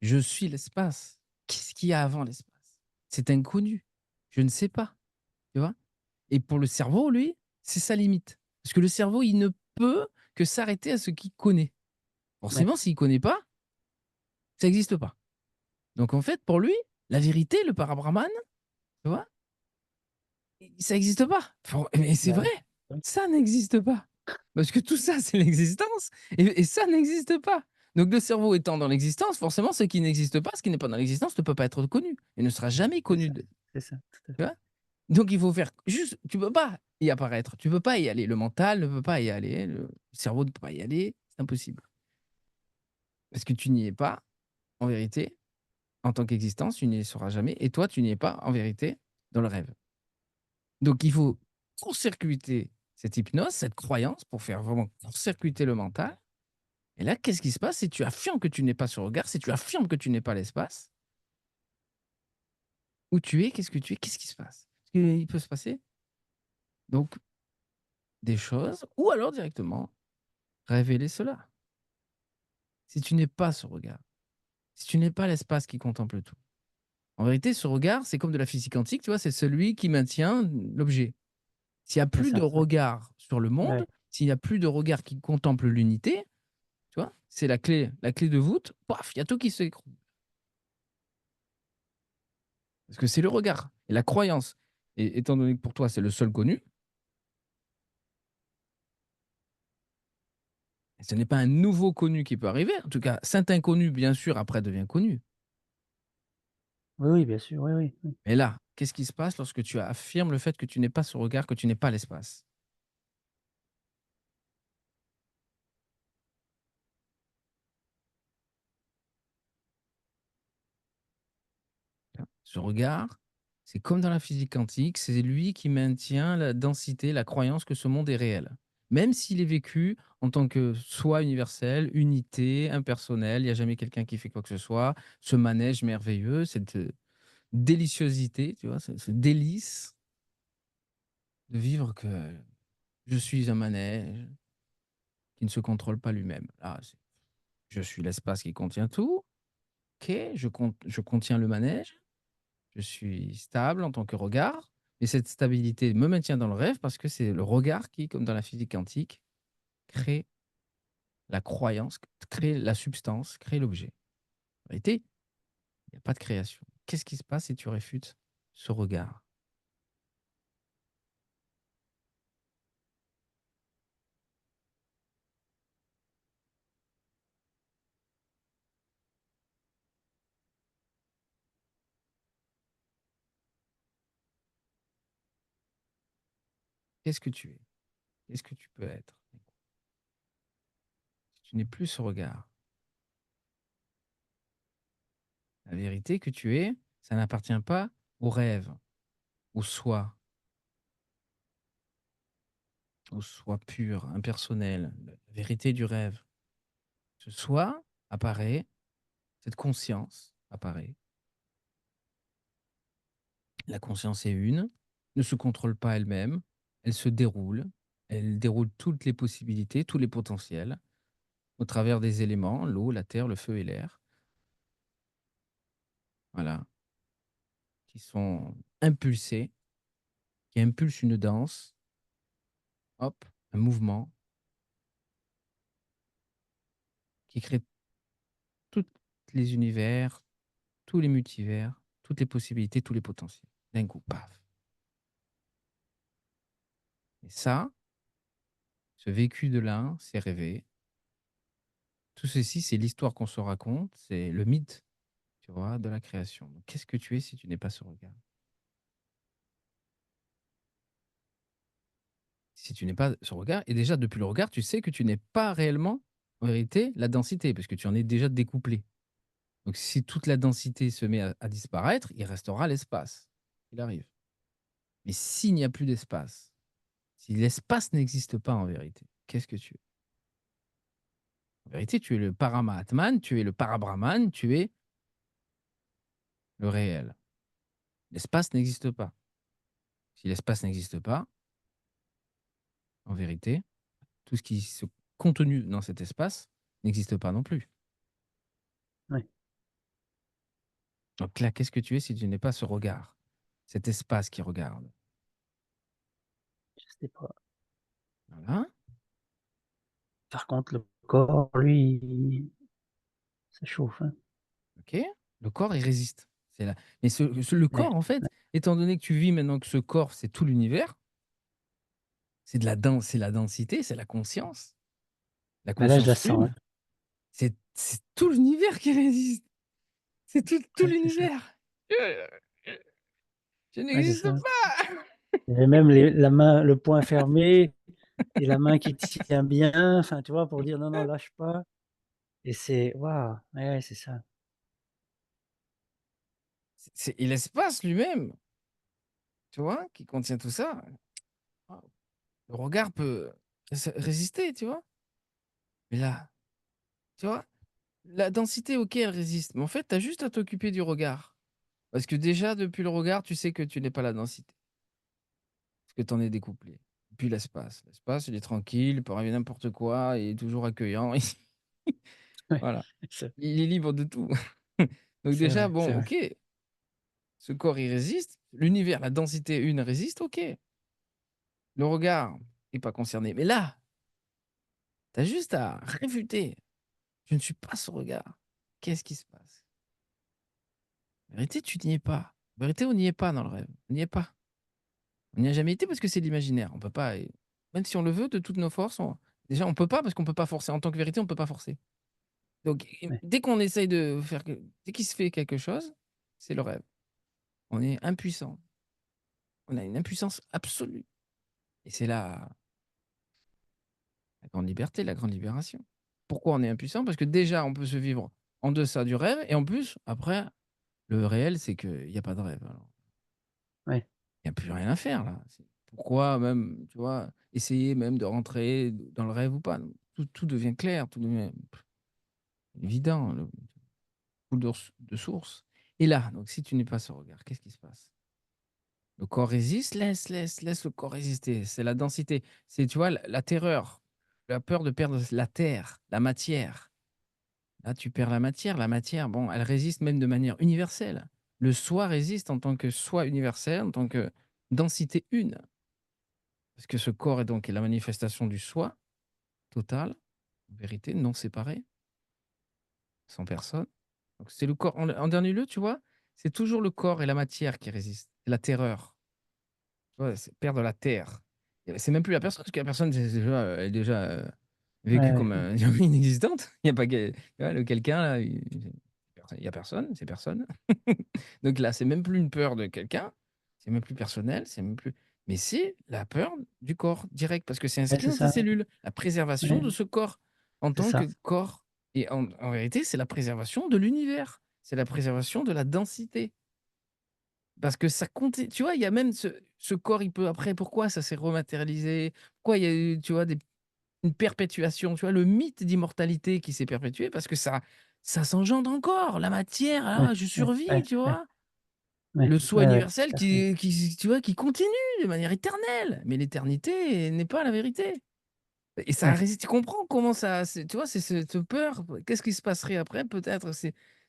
Je suis l'espace. Qu'est-ce qu'il y a avant l'espace? C'est inconnu. Je ne sais pas. Tu vois? Et pour le cerveau, lui, c'est sa limite. Parce que le cerveau, il ne peut que s'arrêter à ce qu'il connaît. Ouais, Forcément, s'il ne connaît pas, ça n'existe pas. Donc en fait, pour lui, la vérité, le parabrahman, tu vois, ça n'existe pas. Mais c'est bah vrai, oui. Oui, ça n'existe pas. Parce que tout ça, c'est l'existence, et ça n'existe pas. Donc le cerveau étant dans l'existence, forcément, ce qui n'existe pas, ce qui n'est pas dans l'existence, ne peut pas être connu, et ne sera jamais c'est connu. ça, c'est ça, tout à Tu fait. vois. Donc il faut faire juste, tu peux pas y apparaître, tu peux pas y aller. Le mental ne peut pas y aller, le cerveau ne peut pas y aller, c'est impossible. Parce que tu n'y es pas, en vérité, en tant qu'existence, tu n'y seras jamais, et toi, tu n'y es pas, en vérité, dans le rêve. Donc il faut court-circuiter cette hypnose, cette croyance, pour faire vraiment court-circuiter le mental. Et là, qu'est-ce qui se passe si tu affirmes que tu n'es pas ce regard, si tu affirmes que tu n'es pas l'espace, où tu es, qu'est-ce que tu es, qu'est-ce qui se passe? Parce qu'il peut se passer donc des choses, ou alors directement révéler cela. Si tu n'es pas ce regard, si tu n'es pas l'espace qui contemple tout. En vérité, ce regard, c'est comme de la physique quantique, tu vois, c'est celui qui maintient l'objet. S'il y a C'est plus de ça, ouais. regard sur le monde, Ouais. s'il y a plus de regard qui contemple l'unité, tu vois, c'est la clé de voûte, paf, il y a tout qui s'écroule. Parce que c'est le regard et la croyance. Et étant donné que pour toi, c'est le seul connu, ce n'est pas un nouveau connu qui peut arriver. En tout cas, cet inconnu, bien sûr, après devient connu. Oui, oui, bien sûr, oui, oui, oui. Mais là, qu'est-ce qui se passe lorsque tu affirmes le fait que tu n'es pas ce regard, que tu n'es pas l'espace? Ce regard, c'est comme dans la physique quantique, c'est lui qui maintient la densité, la croyance que ce monde est réel. Même s'il est vécu en tant que soi universel, unité, impersonnel, il n'y a jamais quelqu'un qui fait quoi que ce soit, ce manège merveilleux, cette déliciosité, tu vois, ce délice de vivre que je suis un manège qui ne se contrôle pas lui-même. Ah, je suis l'espace qui contient tout, ok, je contiens le manège, je suis stable en tant que regard, et cette stabilité me maintient dans le rêve parce que c'est le regard qui, comme dans la physique quantique, crée la croyance, crée la substance, crée l'objet. En réalité, il n'y a pas de création. Qu'est-ce qui se passe si tu réfutes ce regard? Qu'est-ce que tu es? Qu'est-ce que tu peux être? Si tu n'es plus ce regard, la vérité que tu es, ça n'appartient pas au rêve, au soi pur, impersonnel, la vérité du rêve. Ce soi apparaît, cette conscience apparaît. La conscience est une, ne se contrôle pas elle-même, elle déroule toutes les possibilités, tous les potentiels, au travers des éléments, l'eau, la terre, le feu et l'air, voilà, qui sont impulsés, qui impulsent une danse, hop, un mouvement, qui crée tous les univers, tous les multivers, toutes les possibilités, tous les potentiels. D'un coup, paf. Et ça, ce vécu de l'un, c'est rêvé. Tout ceci, c'est l'histoire qu'on se raconte, c'est le mythe, tu vois, de la création. Donc, qu'est-ce que tu es si tu n'es pas ce regard? Si tu n'es pas ce regard, et déjà depuis le regard, tu sais que tu n'es pas réellement, en vérité, la densité, parce que tu en es déjà découplé. Donc, si toute la densité se met à disparaître, il restera l'espace. Il arrive. Mais s'il n'y a plus d'espace, si l'espace n'existe pas en vérité, qu'est-ce que tu es? En vérité, tu es le Paramahatman, tu es le Parabrahman, tu es le réel. L'espace n'existe pas. Si l'espace n'existe pas, En vérité, tout ce qui se contenu dans cet espace n'existe pas non plus. Ouais, Donc là, qu'est-ce que tu es si tu n'es pas ce regard, cet espace qui regarde? je sais pas. Voilà, Par contre, le corps, lui, ça chauffe, hein. ok. Le corps, il résiste. C'est là. Mais le Ouais, corps, en fait, étant donné que tu vis maintenant que ce corps, c'est tout l'univers, c'est la densité, c'est la mais là, je la conscience sens, une, hein. c'est tout l'univers qui résiste. C'est tout Ouais, c'est ça. l'univers. Je, je Ouais, c'est n'existe ça. pas. Il y avait même la main, le poing fermé et la main qui tient bien, enfin, tu vois, pour dire non, non, lâche pas. Et c'est, waouh, ouais, c'est ça. Et l'espace lui-même, tu vois, qui contient tout ça, le regard peut résister, tu vois. Mais là, tu vois, la densité, ok, elle résiste. Mais en fait, tu as juste à t'occuper du regard. Parce que déjà, depuis le regard, tu sais que tu n'es pas la densité. Parce que tu en es découplé. Puis l'espace. L'espace, il est tranquille, il peut arriver n'importe quoi, il est toujours accueillant. Ouais, Voilà. c'est Il est libre de tout. Donc c'est déjà, vrai, c'est bon, vrai. ok, ce corps, il résiste. L'univers, la densité une résiste, ok. Le regard n'est pas concerné. Mais là, tu as juste à réfuter. Je ne suis pas ce regard. Qu'est-ce qui se passe? En vérité, tu n'y es pas. En vérité, on n'y est pas dans le rêve. On n'y est pas. On n'y a jamais été parce que c'est l'imaginaire. On peut pas, même si on le veut de toutes nos forces, déjà, on peut pas parce qu'on peut pas forcer. En tant que vérité, on peut pas forcer. Donc, Ouais, dès qu'on essaye de faire, dès qu'il se fait quelque chose, c'est le rêve. On est impuissant. On a une impuissance absolue. Et c'est là la grande liberté, la grande libération. Pourquoi on est impuissant? Parce que déjà, on peut se vivre en deçà du rêve. Et en plus, après, le réel, c'est qu'il n'y a pas de rêve. Alors, ouais, il n'y a plus rien à faire là. Pourquoi même, tu vois, essayer même de rentrer dans le rêve ou pas? Tout devient clair, tout devient évident, coup de source. Et là, donc si tu n'es pas ce regard, qu'est-ce qui se passe? Le corps résiste, laisse le corps résister. C'est la densité. C'est, tu vois, la terreur, la peur de perdre la terre, la matière. Là, tu perds la matière. La matière, bon, elle résiste même de manière universelle. Le soi résiste en tant que soi universel, en tant que densité une. Parce que ce corps est donc la manifestation du soi total, en vérité, non séparé, sans personne. Donc c'est le corps. En dernier lieu, tu vois, c'est toujours le corps et la matière qui résistent. La terreur. Tu vois, c'est perdre la terre. C'est même plus la personne, parce que la personne elle est déjà ouais, vécue ouais, comme ouais, inexistante. Il n'y a pas tu vois, le quelqu'un, là, il n'y a personne, c'est personne. Donc là, c'est même plus une peur de quelqu'un, c'est même plus personnel, c'est même plus. Mais c'est la peur du corps direct, parce que c'est ouais, inscrit c'est dans tes ça, cellules. La préservation ouais, de ce corps en c'est tant que ça. corps. Et en vérité, c'est la préservation de l'univers. C'est la préservation de la densité. Parce que ça compte. Tu vois, il y a même ce corps, il peut. Après, pourquoi ça s'est rematérialisé? Pourquoi il y a eu, tu vois, une perpétuation? Tu vois, le mythe d'immortalité qui s'est perpétué parce que ça s'engendre encore. La matière, Ouais, ah, je ouais, survis, ouais, tu ouais, vois. ouais, Le soi ouais, ouais, universel tout à fait. tu vois, qui continue de manière éternelle. Mais l'éternité n'est pas la vérité. Et ça Ouais, résiste. Tu comprends comment ça. Tu vois, c'est cette peur. Qu'est-ce qui se passerait après? Peut-être,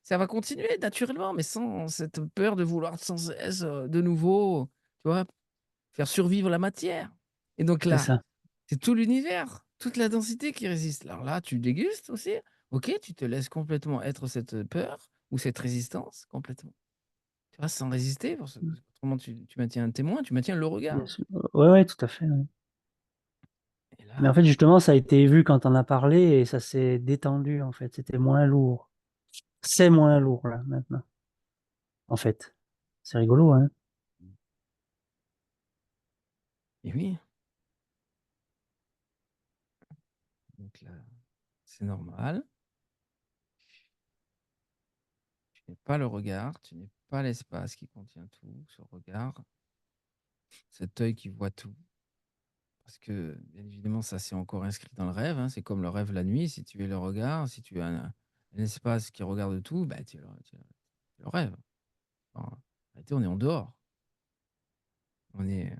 ça va continuer naturellement, mais sans cette peur de vouloir sans cesse de nouveau, tu vois, faire survivre la matière. Et donc c'est là, ça. c'est tout l'univers, toute la densité qui résiste. Alors là, tu dégustes aussi. Ok, tu te laisses complètement être cette peur ou cette résistance complètement. Tu vois, sans résister, parce que Mmh, autrement tu maintiens un témoin, tu maintiens le bien regard. sûr. Ouais, ouais, tout à fait, ouais. Et Mais en là, fait, justement, ça a été vu quand on a parlé et ça s'est détendu, en fait. C'était moins lourd. C'est moins lourd, là, maintenant, en fait. C'est rigolo, hein? et oui, donc là, c'est normal. Tu n'es pas le regard, tu n'es pas l'espace qui contient tout, ce regard, cet œil qui voit tout. Parce que, bien évidemment, ça c'est encore inscrit dans le rêve, hein. C'est comme le rêve la nuit. Si tu es le regard, si tu es un espace qui regarde tout, bah, tu le rêve. En réalité, on est en dehors. On est.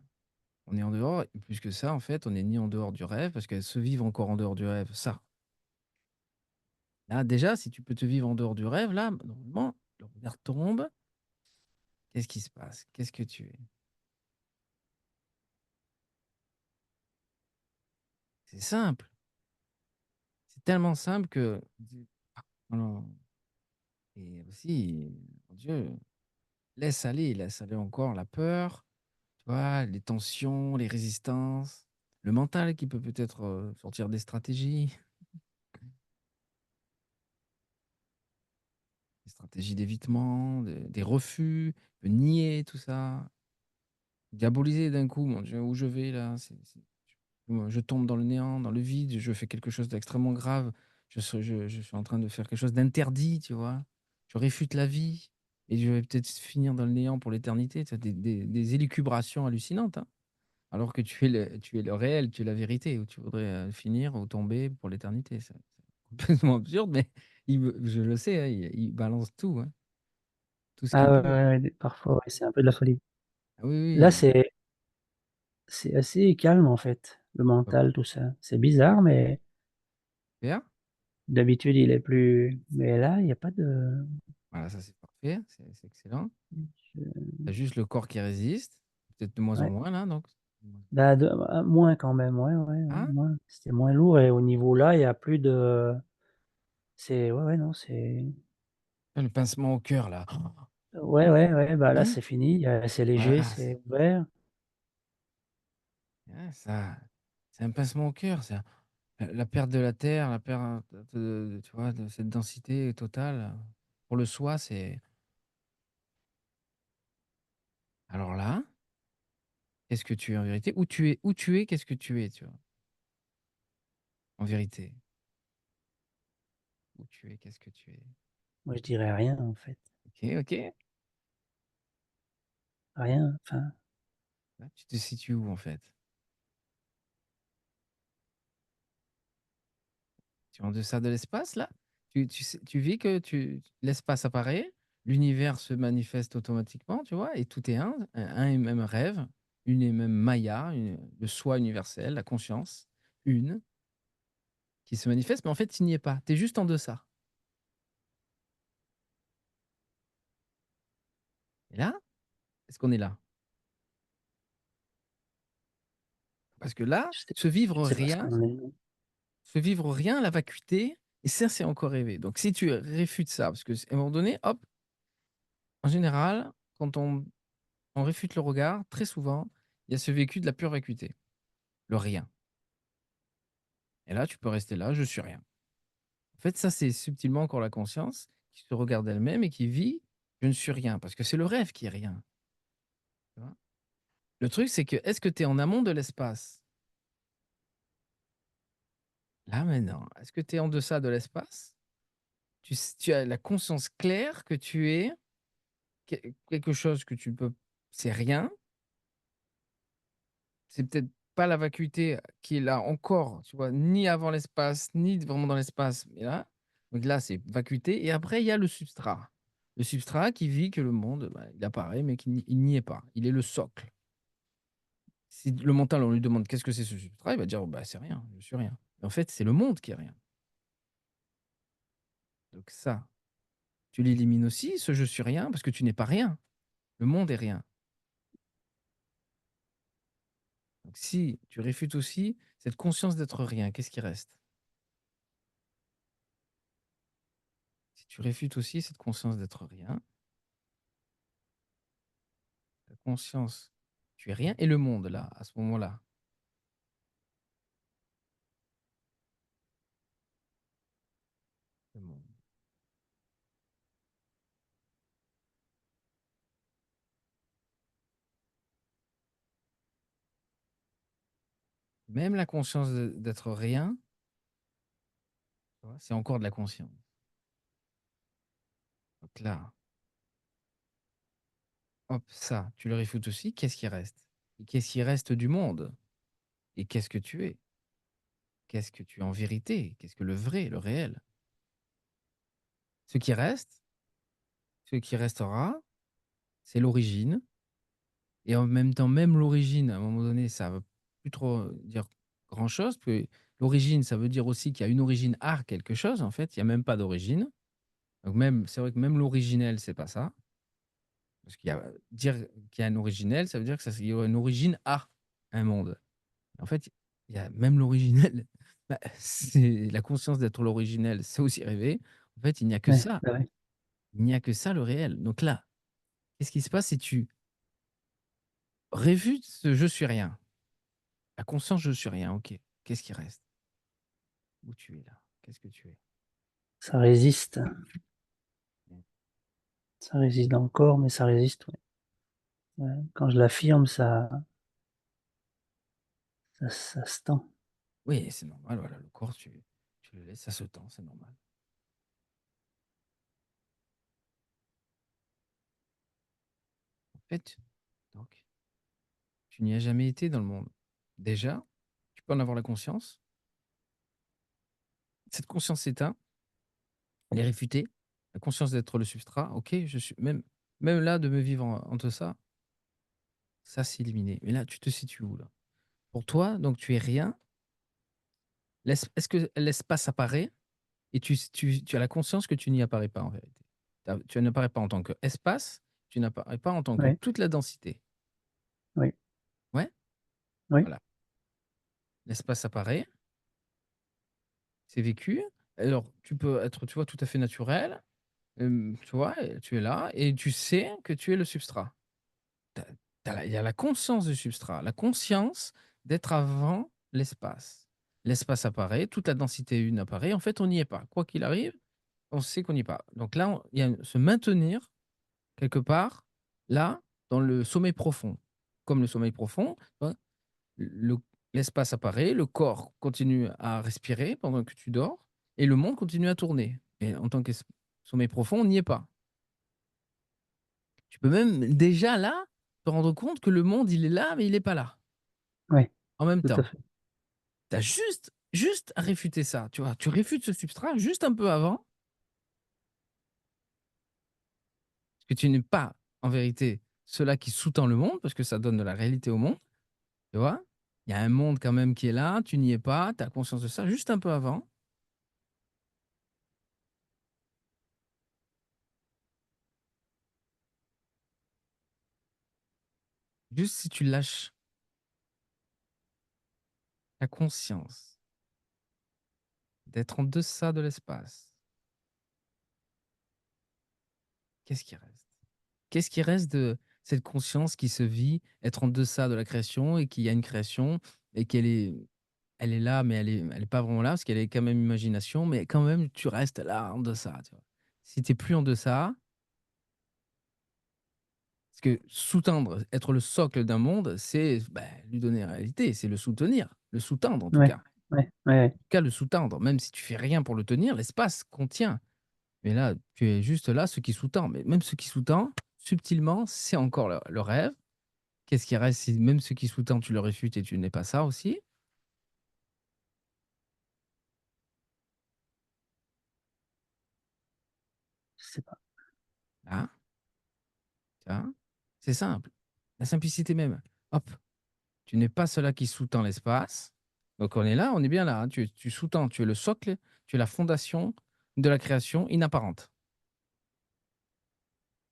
On est en dehors, et plus que ça, en fait, on n'est ni en dehors du rêve, parce que se vivre encore en dehors du rêve, ça. Là, déjà, si tu peux te vivre en dehors du rêve, là, normalement, le regard tombe. Qu'est-ce qui se passe? Qu'est-ce que tu es? C'est simple. C'est tellement simple que. Alors, et aussi, mon Dieu, laisse aller encore la peur, tu vois, les tensions, les résistances, le mental qui peut peut-être sortir des stratégies d'évitement, des refus, peut nier tout ça, diaboliser d'un coup, mon Dieu, où je vais là, je tombe dans le néant, dans le vide, je fais quelque chose d'extrêmement grave, je suis en train de faire quelque chose d'interdit, tu vois, je réfute la vie et je vais peut-être finir dans le néant pour l'éternité, tu vois, des élucubrations hallucinantes, hein. Alors que tu es le réel, tu es la vérité, où tu voudrais finir ou tomber pour l'éternité. C'est complètement absurde, mais je le sais, hein, il balance tout, hein, tout ce Ah qu'il ouais, peut. ouais, ouais, parfois, ouais, c'est un peu de la folie. Ah oui, Là, oui. c'est assez calme, en fait, le Hop, mental, tout ça. C'est bizarre, mais super. d'habitude, il est plus mais là, il y a pas de Voilà, ça c'est parfait, c'est excellent. je Tu as juste le corps qui résiste, peut-être de moins en ouais, moins là, donc. bah, moins quand même, ouais, ouais, ouais, Ah, moins. C'était moins lourd et au niveau là, il y a plus de c'est ouais, ouais, non, c'est le pincement au cœur là. ouais, ouais, ouais, bah, là, Hein? c'est fini, c'est léger, Voilà, c'est ouvert. ouais, ça, c'est un pincement au cœur, c'est la perte de la terre, la perte tu vois, de cette densité totale. Pour le soi, c'est. Alors là, qu'est-ce que tu es en vérité? Où tu es, qu'est-ce que tu es, tu vois, en vérité. Où tu es, qu'est-ce que tu es. Moi, je dirais rien, en fait. Ok, ok. Rien, enfin, Là, tu te situes où en fait? Tu es en deçà de l'espace là? Tu vis que l'espace apparaît, l'univers se manifeste automatiquement, tu vois, et tout est un et même rêve, une et même Maya, le soi universel, la conscience, une, qui se manifeste, mais en fait, tu n'y es pas. Tu es juste en deçà. Et là, est-ce qu'on est là? Parce que là, je sais pas ce qu'on est. se vivre rien, la vacuité, et ça, c'est encore rêver. Donc, si tu réfutes ça, parce qu'à un moment donné, hop, en général, quand on réfute le regard, très souvent, il y a ce vécu de la pure vacuité, le rien. Et là, tu peux rester là, je suis rien. En fait, ça, c'est subtilement encore la conscience qui se regarde elle-même et qui vit, je ne suis rien, parce que c'est le rêve qui est rien. Tu vois. Le truc, c'est que, est-ce que tu es en amont de l'espace? Là, maintenant, est-ce que tu es en deçà de l'espace? Tu as la conscience claire que tu es quelque chose que tu peux, c'est rien. C'est peut-être pas la vacuité qui est là encore, tu vois? Ni avant l'espace, ni vraiment dans l'espace, mais là, donc là, c'est vacuité et après il y a le substrat. Le substrat qui vit que le monde, bah, il apparaît mais il n'y est pas. Il est le socle. Si le mental, on lui demande: «Qu'est-ce que c'est ce substrat?» il va dire: «Bah, c'est rien, je suis rien». Mais en fait, c'est le monde qui est rien. Donc ça, tu l'élimines aussi, ce «je suis rien» parce que tu n'es pas rien. Le monde est rien. Donc si tu réfutes aussi cette conscience d'être rien, qu'est-ce qui reste? Si tu réfutes aussi cette conscience d'être rien, la conscience, tu es rien et le monde là, à ce moment-là, le monde. Même la conscience d'être rien, tu vois, c'est encore de la conscience. Donc là, hop, ça, tu le réfutes aussi, qu'est-ce qui reste? Et qu'est-ce qui reste du monde? Et qu'est-ce que tu es? Qu'est-ce que tu es en vérité? Qu'est-ce que le vrai, le réel? Ce qui reste, ce qui restera, c'est l'origine, Et en même temps, même l'origine, à un moment donné, ça veut plus trop dire grand-chose, que l'origine, ça veut dire aussi qu'il y a une origine à quelque chose, en fait, il y a même pas d'origine. Donc même c'est vrai que même l'originel, c'est pas ça. Parce qu'il y a dire qu'il y a un originel, ça veut dire que ça il y aurait une origine à un monde. En fait, il y a même l'originel, bah, c'est la conscience d'être l'originel, c'est aussi rêver. En fait, il n'y a que Ouais, ça. bah, ouais. Il n'y a que ça, le réel. Donc là, qu'est-ce qui se passe si tu réfutes ce «je suis rien», la conscience «je suis rien», OK. Qu'est-ce qui reste? Où tu es là? Qu'est-ce que tu es? Ça résiste, Mmh. ça résiste dans le corps, mais ça résiste, ouais. Ouais, quand je l'affirme, ça se tend. Oui, c'est normal, voilà, le corps, tu le laisses, ça se tend, c'est normal. En fait, donc, tu n'y as jamais été dans le monde. Déjà, tu peux en avoir la conscience. Cette conscience s'éteint, elle est réfutée. La conscience d'être le substrat, OK, je suis même là, de me vivre en deçà, ça, c'est éliminé. Mais là, tu te situes où, là? Pour toi, donc tu es rien. Est-ce que l'espace apparaît et tu as la conscience que tu n'y apparais pas, en vérité? Tu n'apparais pas en tant qu'espace, tu n'apparais pas en tant que Ouais, toute la densité. oui, Ouais? oui, Voilà. L'espace apparaît, c'est vécu. Alors, tu peux être, tu vois, tout à fait naturel, tu vois? Et tu es là et tu sais que tu es le substrat. Tu il y a la conscience du substrat, la conscience d'être avant l'espace. L'espace apparaît, toute la densité une apparaît. En fait, on n'y est pas. Quoi qu'il arrive, on sait qu'on n'y est pas. Donc là, il y a se maintenir quelque part, là, dans le sommeil profond. Comme le sommeil profond, tu vois, le l'espace apparaît, le corps continue à respirer pendant que tu dors et le monde continue à tourner. Et en tant que sommeil profond, on n'y est pas. Tu peux même déjà là, te rendre compte que le monde, il est là, mais il est pas là, ouais, en même tout à temps. fait. Tu as juste à réfuter ça, tu vois? Tu réfutes ce substrat juste un peu avant, parce que tu n'es pas, en vérité, cela qui sous-tend le monde, parce que ça donne de la réalité au monde, tu vois? Il y a un monde quand même qui est là, tu n'y es pas, tu as conscience de ça juste un peu avant. Juste si tu lâches la conscience d'être en deçà de l'espace, qu'est-ce qui reste? Qu'est-ce qui reste de cette conscience qui se vit être en deçà de la création et qu'il y a une création et elle est là, mais elle est pas vraiment là parce qu'elle est quand même imagination, mais quand même tu restes là en deçà, tu vois? Si tu es plus en deçà, parce que sous-tendre, être le socle d'un monde, c'est, bah, lui donner la réalité, c'est le soutenir, le sous-tendre en tout Ouais, cas. ouais, ouais, ouais, En tout cas le sous-tendre, même si tu fais rien pour le tenir, l'espace contient. Mais là, tu es juste là, ce qui sous-tend. Mais même ce qui sous-tend, subtilement, c'est encore le rêve. Qu'est-ce qui reste si même ce qui sous-tend, tu le réfutes et tu n'es pas ça aussi? je sais pas. Ah, tu vois? C'est simple. La simplicité même. Hop, tu n'es pas cela qui sous-tend l'espace. Donc on est là, on est bien là, hein. Tu sous-tends, tu es le socle, tu es la fondation de la création inapparente.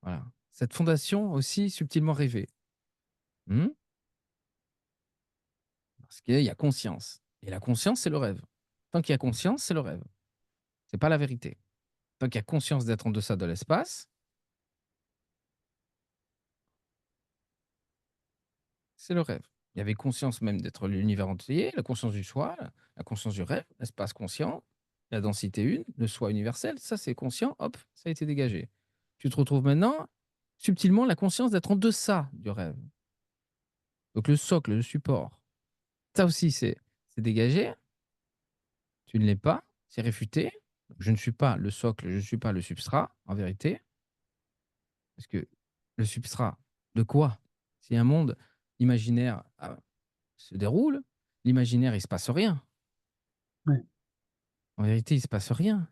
Voilà. Cette fondation aussi subtilement rêvée. Mmh? Parce qu'il y a conscience et la conscience, c'est le rêve. Tant qu'il y a conscience, c'est le rêve. C'est pas la vérité. Tant qu'il y a conscience d'être en deçà de l'espace, c'est le rêve. Il y avait conscience même d'être l'univers entier, la conscience du soi, la conscience du rêve, l'espace conscient, la densité une, le soi universel, ça c'est conscient, hop, ça a été dégagé. Tu te retrouves maintenant, subtilement, la conscience d'être en deçà du rêve. Donc le socle, le support, ça aussi c'est dégagé, tu ne l'es pas, c'est réfuté. Je ne suis pas le socle, je ne suis pas le substrat, en vérité, parce que le substrat de quoi? Si un monde imaginaire se déroule, l'imaginaire, il se passe rien. Ouais, En vérité, il se passe rien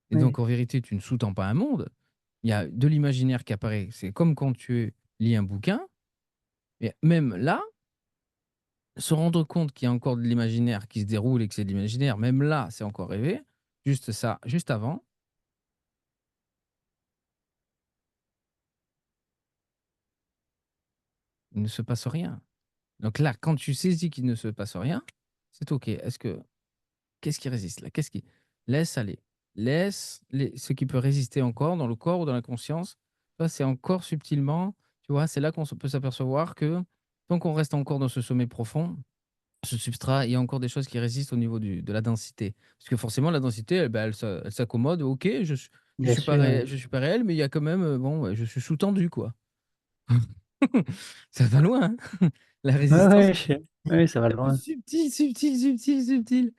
et ouais, donc en vérité, tu ne sous-tends pas un monde. Il y a de l'imaginaire qui apparaît. C'est comme quand tu lis un bouquin, Mais même là, se rendre compte qu'il y a encore de l'imaginaire qui se déroule et que c'est de l'imaginaire, même là, c'est encore rêvé. Juste ça, juste avant, il ne se passe rien. Donc là, quand tu saisis qu'il ne se passe rien, c'est OK. Qu'est-ce qui résiste là? Qu'est-ce qui laisse aller? Ce qui peut résister encore dans le corps ou dans la conscience, tu vois, c'est encore subtilement, tu vois, c'est là qu'on peut s'apercevoir que tant qu'on reste encore dans ce sommet profond, ce substrat, il y a encore des choses qui résistent au niveau de la densité. Parce que forcément, la densité, elle s'accommode. OK, Bien sûr, ouais. je suis pas réel, mais il y a quand même, bon, ouais, je suis sous-tendu, quoi. Ça va loin, hein. La Ouais, résistance ouais, ouais, ça va la plus loin. subtile, subtile, subtile, subtile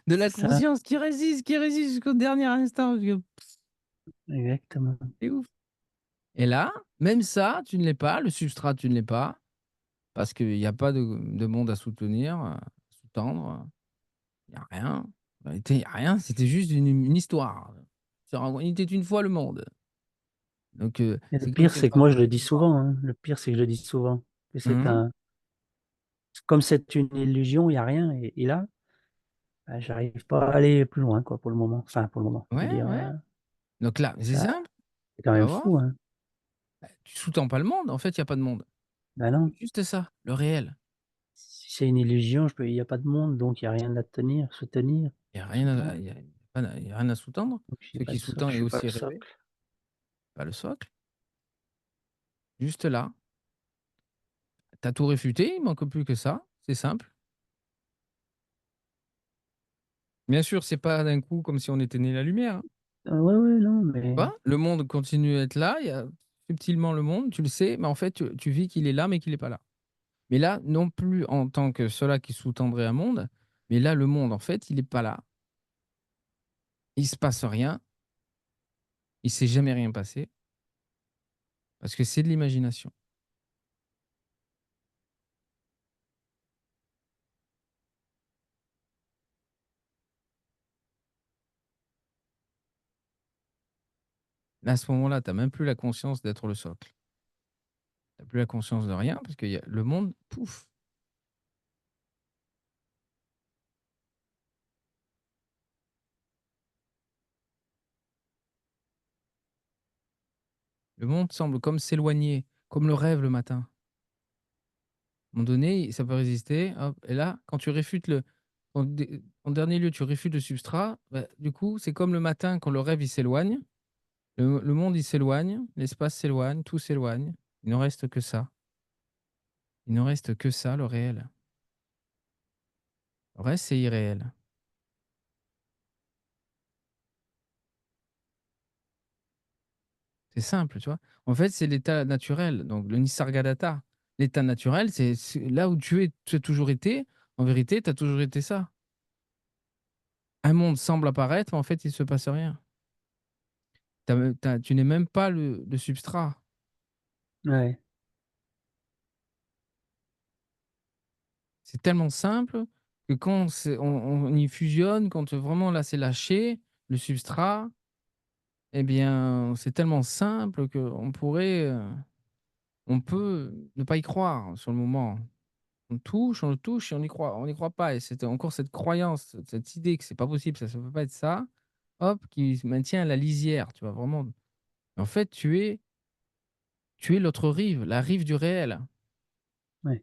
de la C'est ça, conscience qui résiste jusqu'au dernier instant. Parce que exactement. c'est ouf. Et là, même ça, tu ne l'es pas, le substrat, tu ne l'es pas, parce qu'il y a pas de monde à soutenir, à sous-tendre, il y a rien. En réalité, il y a rien, c'était juste une histoire. Il était une fois le monde. Donc Et le c'est comme pire, cette c'est que moi, je le dis souvent, hein. Le pire, c'est que je le dis souvent, que c'est mmh. comme c'est une illusion, il y a rien et là, bah, j'arrive pas à aller plus loin, quoi, pour le moment. Enfin, pour le moment, je veux Ouais, dire, ouais. Donc là, c'est ça simple, c'est quand tu vas même voir, fou, hein. tu sous-tends pas le monde, en fait, il y a pas de monde. Bah, non, Juste ça, le réel. si c'est une illusion, je peux il y a pas de monde, donc il y a rien à tenir, soutenir, Il y a rien sous-tendre, à il y a rien à sous-tendre. donc j'ai Ce pas qui de socle, sous-tend je est suis pas aussi le rêvé, socle. pas le socle, juste là. Tu as tout réfuté, il manque plus que ça, c'est simple. Bien sûr, c'est pas d'un coup comme si on était né la lumière, hein. Ouais, ouais, non, Tu mais vois? Le monde continue à être là, il y a subtilement le monde, tu le sais, mais en fait, tu vis qu'il est là, mais qu'il est pas là. Mais là, non plus en tant que cela qui sous-tendrait un monde, mais là, le monde, en fait, il est pas là. Il se passe rien, il s'est jamais rien passé, parce que c'est de l'imagination. Là, à ce moment-là, tu as même plus la conscience d'être le socle. Tu as plus la conscience de rien parce que y a le monde, pouf, le monde semble comme s'éloigner, comme le rêve le matin. À un moment donné, ça peut résister, hop, et là, quand tu réfutes en dernier lieu, tu réfutes le substrat, bah, du coup, c'est comme le matin quand le rêve il s'éloigne, le monde il s'éloigne, l'espace s'éloigne, tout s'éloigne. Il ne reste que ça. Il ne reste que ça, le réel. Le reste, c'est irréel. C'est simple, tu vois? En fait, c'est l'état naturel, donc le Nisargadatta. L'état naturel, c'est là où tu as toujours été. En vérité, tu as toujours été ça. Un monde semble apparaître, mais en fait, il se passe rien. Tu n'es même pas le substrat. ouais, C'est tellement simple que quand on y fusionne, quand vraiment là, c'est lâché, le substrat, eh bien, c'est tellement simple qu'on pourrait, on peut ne pas y croire sur le moment. On le touche et on n'y croit pas et c'est encore cette croyance, cette idée que c'est pas possible, ça ne peut pas être ça, hop, qui se maintient à la lisière, tu vois? Vraiment. En fait, tu es l'autre rive, la rive du réel. ouais,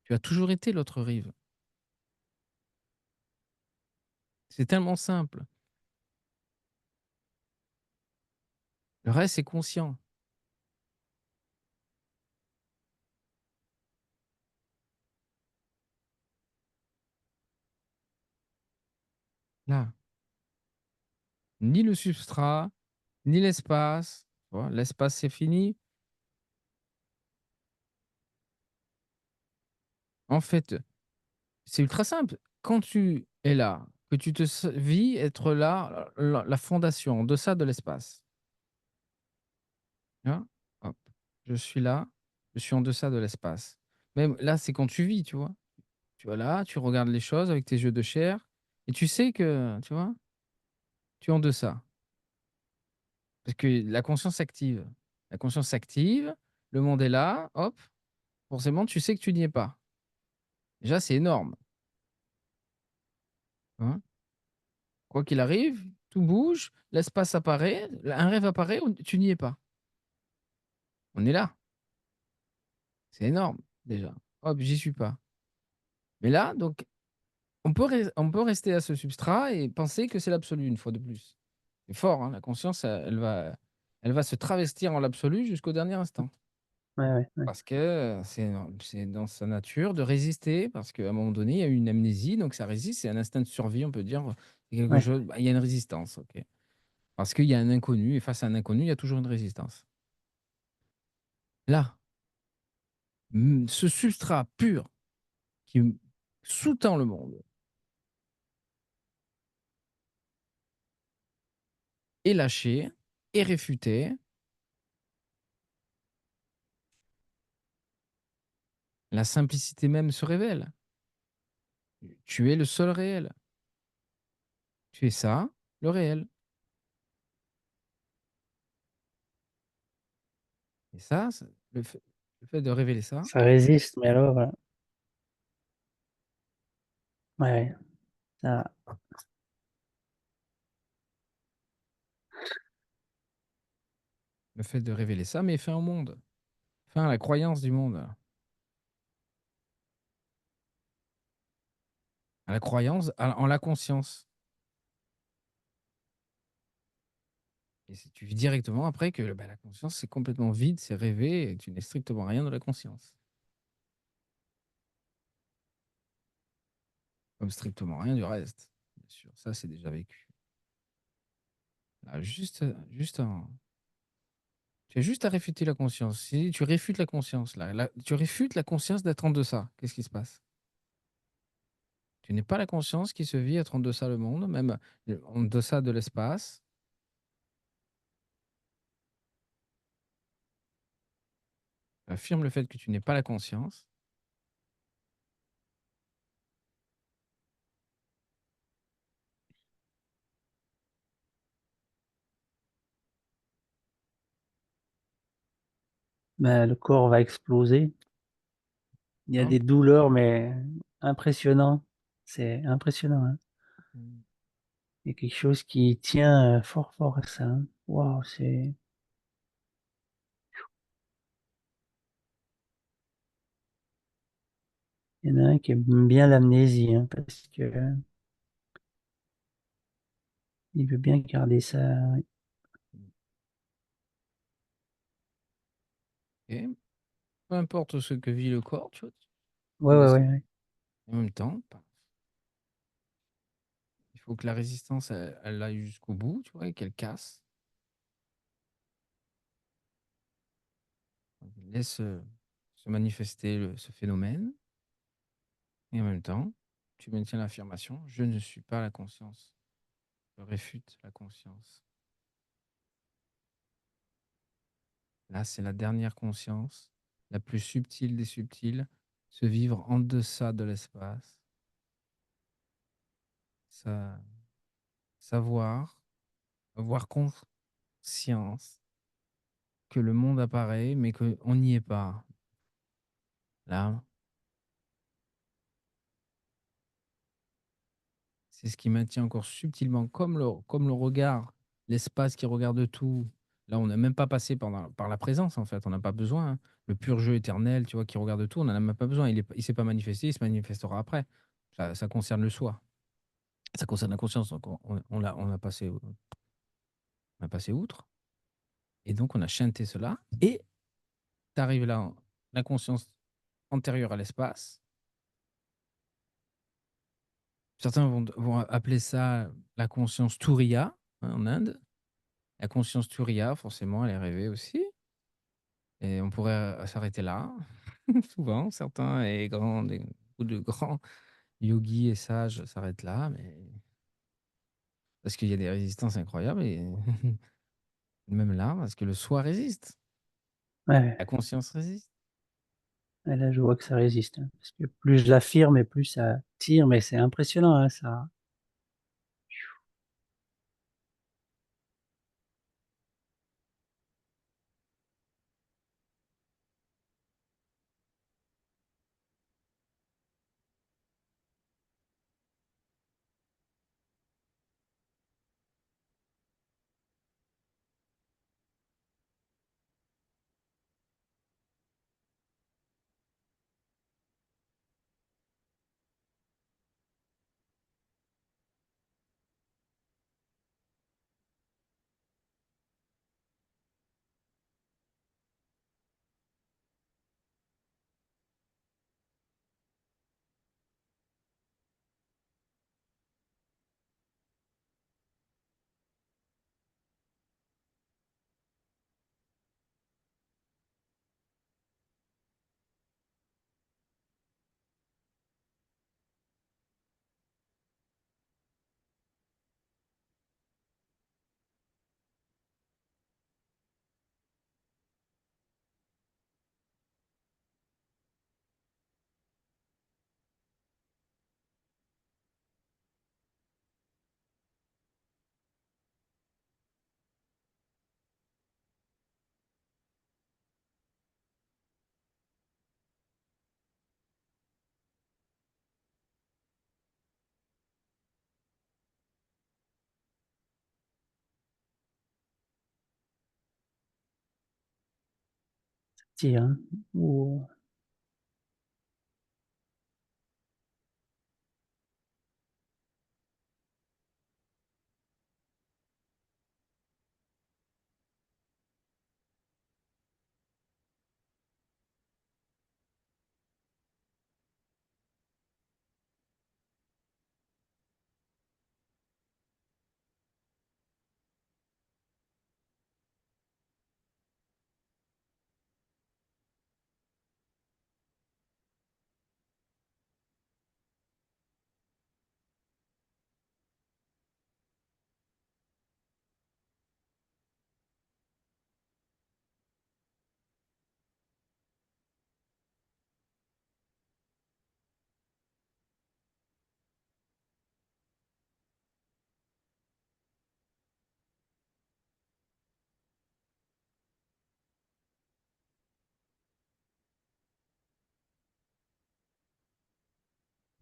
Tu as toujours été l'autre rive. C'est tellement simple. Le reste, c'est conscient. Là, ni le substrat, ni l'espace, tu vois? L'espace, c'est fini. En fait, c'est ultra simple. Quand tu es là, que tu te vis être là, la fondation, en deçà de l'espace. Tu vois? Hop, je suis là, je suis en deçà de l'espace. Même là, c'est quand tu vis, tu vois? Tu vas là, tu regardes les choses avec tes yeux de chair et tu sais que, tu vois, tu es en deçà. Parce que la conscience s'active. La conscience s'active, le monde est là, hop, forcément, tu sais que tu n'y es pas. Déjà, c'est énorme, hein. Quoi qu'il arrive, tout bouge, l'espace apparaît, un rêve apparaît, tu n'y es pas. On est là. C'est énorme, déjà. Hop, j'y suis pas. Mais là, donc, on peut rester à ce substrat et penser que c'est l'absolu une fois de plus. C'est fort, hein, la conscience, elle va se travestir en l'absolu jusqu'au dernier instant. Ouais, ouais, ouais. Parce que c'est dans sa nature de résister, parce qu'à un moment donné, il y a eu une amnésie, donc ça résiste, c'est un instinct de survie, on peut dire. C'est quelque Ouais. chose, bah, il y a une résistance, ok. Parce qu'il y a un inconnu, et face à un inconnu, il y a toujours une résistance. Là, ce substrat pur qui sous-tend le monde est lâché, est réfuté, la simplicité même se révèle. Tu es le seul réel. Tu es ça, le réel. Et ça, le fait de révéler ça, Ça résiste, mais alors, ouais, ça le fait de révéler ça met fin au monde, fin à la croyance du monde, à la croyance en la conscience. Et tu vis directement après que bah, la conscience, c'est complètement vide, c'est rêvé, et tu n'es strictement rien de la conscience. Comme strictement rien du reste. Bien sûr, ça, c'est déjà vécu. Là, tu as juste à réfuter la conscience. Si tu réfutes la conscience, là, tu réfutes la conscience d'être en deçà, qu'est-ce qui se passe? Tu n'es pas la conscience qui se vit être en deçà le monde, même en deçà de l'espace. Affirme le fait que tu n'es pas la conscience. le corps va exploser. Il y a Hein. des douleurs, mais impressionnant. C'est impressionnant, hein. Il y a quelque chose qui tient, fort, fort à ça, hein. Waouh, il y en a un qui aime bien l'amnésie, hein, parce que il veut bien garder ça. Et peu importe ce que vit le corps, tu vois, tu Ouais, ouais, laisses ouais, tomber. ouais. En même temps, il faut que la résistance, elle aille jusqu'au bout, tu vois, et qu'elle casse. Laisse se manifester ce phénomène. Et en même temps, tu maintiens l'affirmation, je ne suis pas la conscience. Je réfute la conscience. Là, c'est la dernière conscience, la plus subtile des subtiles, se vivre en deçà de l'espace, sa- savoir, avoir conscience que le monde apparaît, mais qu'on n'y est pas. Là, c'est ce qui maintient encore subtilement, comme le regard, l'espace qui regarde tout. Là, on n'a même pas passé par la présence, en fait. On n'a pas besoin, hein. Le pur jeu éternel, tu vois, qui regarde tout, on n'en a même pas besoin. Il ne s'est pas manifesté, il se manifestera après. Ça concerne le soi. Ça concerne la conscience. Donc, on a passé outre. Et donc, on a chanté cela. Et tu arrives là, la conscience antérieure à l'espace. Certains vont appeler ça la conscience Turiya, hein, en Inde. La conscience Turiya, forcément, elle est rêvée aussi. Et on pourrait s'arrêter là. Souvent, certains et beaucoup de grands yogis et sages s'arrêtent là, mais parce qu'il y a des résistances incroyables et même là, parce que le soi résiste, Ouais, la conscience résiste. ouais, là, je vois que ça résiste, hein, parce que plus je l'affirme et plus ça tire, mais c'est impressionnant, hein, ça. Hein, ou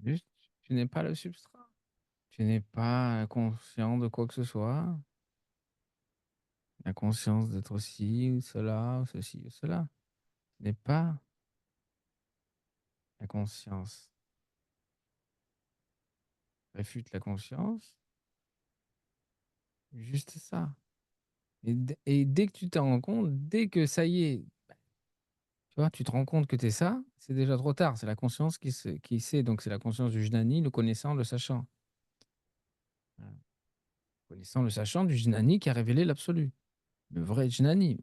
Juste, tu n'es pas le substrat. Tu n'es pas conscient de quoi que ce soit. La conscience d'être ci ou cela, ou ceci ou cela. Tu n'es pas la conscience. Réfute la conscience, juste ça. Et dès que tu t'en rends compte, dès que ça y est, tu vois, tu te rends compte que tu es ça, c'est déjà trop tard. C'est la conscience qui sait. Donc c'est la conscience du jnani, le connaissant, le sachant. Voilà. Connaissant, le sachant du jnani qui a révélé l'absolu. Le vrai jnani.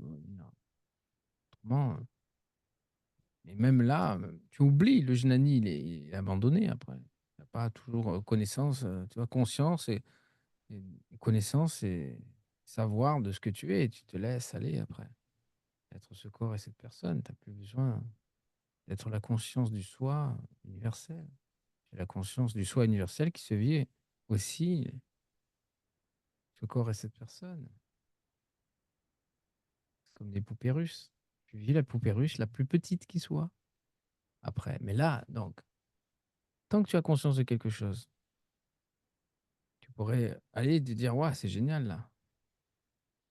Autrement, et même là, tu oublies, le jnani, il est abandonné après. Il n'a pas toujours connaissance, tu vois, conscience et connaissance et savoir de ce que tu es. Tu te laisses aller après. Être ce corps et cette personne, tu n'as plus besoin d'être la conscience du soi universel. C'est la conscience du soi universel qui se vit aussi, ce corps et cette personne. C'est comme des poupées russes. Tu vis la poupée russe la plus petite qui soit après. Mais là, donc, tant que tu as conscience de quelque chose, tu pourrais aller te dire, ouais, c'est génial là.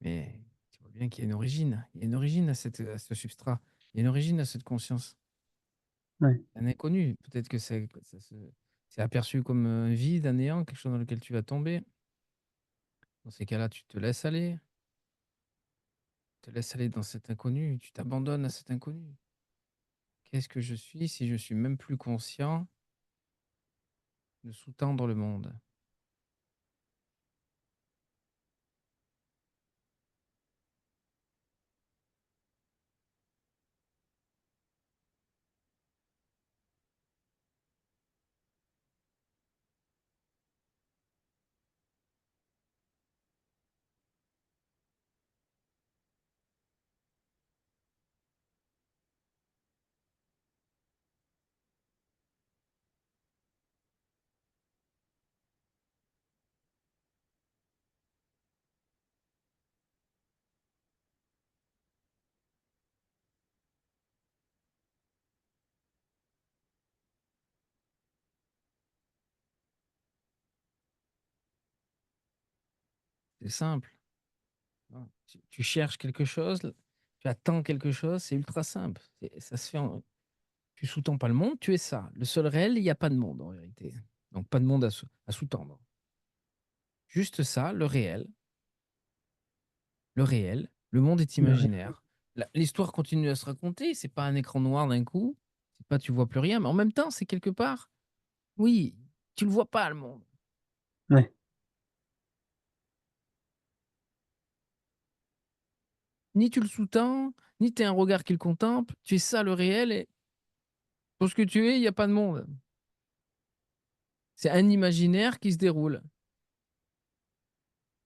Mais tu vois bien qu'il y a une origine. Il y a une origine à ce substrat. Il y a une origine à cette conscience. ouais, Un inconnu. Peut-être que c'est aperçu comme un vide, un néant, quelque chose dans lequel tu vas tomber. Dans ces cas-là, tu te laisses aller dans cet inconnu, tu t'abandonnes à cet inconnu. Qu'est-ce que je suis si je suis même plus conscient de sous-tendre le monde? C'est simple. Tu cherches quelque chose, tu attends quelque chose, c'est ultra simple. Ça se fait tu sous-tends pas le monde, tu es ça. Le seul réel, il n'y a pas de monde en vérité. Donc pas de monde à sous-tendre. Juste ça, le monde est le ré imaginaire. L'histoire continue à se raconter, c'est pas un écran noir d'un coup, c'est pas tu vois plus rien, mais en même temps, c'est quelque part, oui, tu le vois pas le monde. ouais, Ni tu le sous-tends, ni tu es un regard qui le contemple, tu es ça le réel et pour ce que tu es, il n'y a pas de monde. C'est un imaginaire qui se déroule,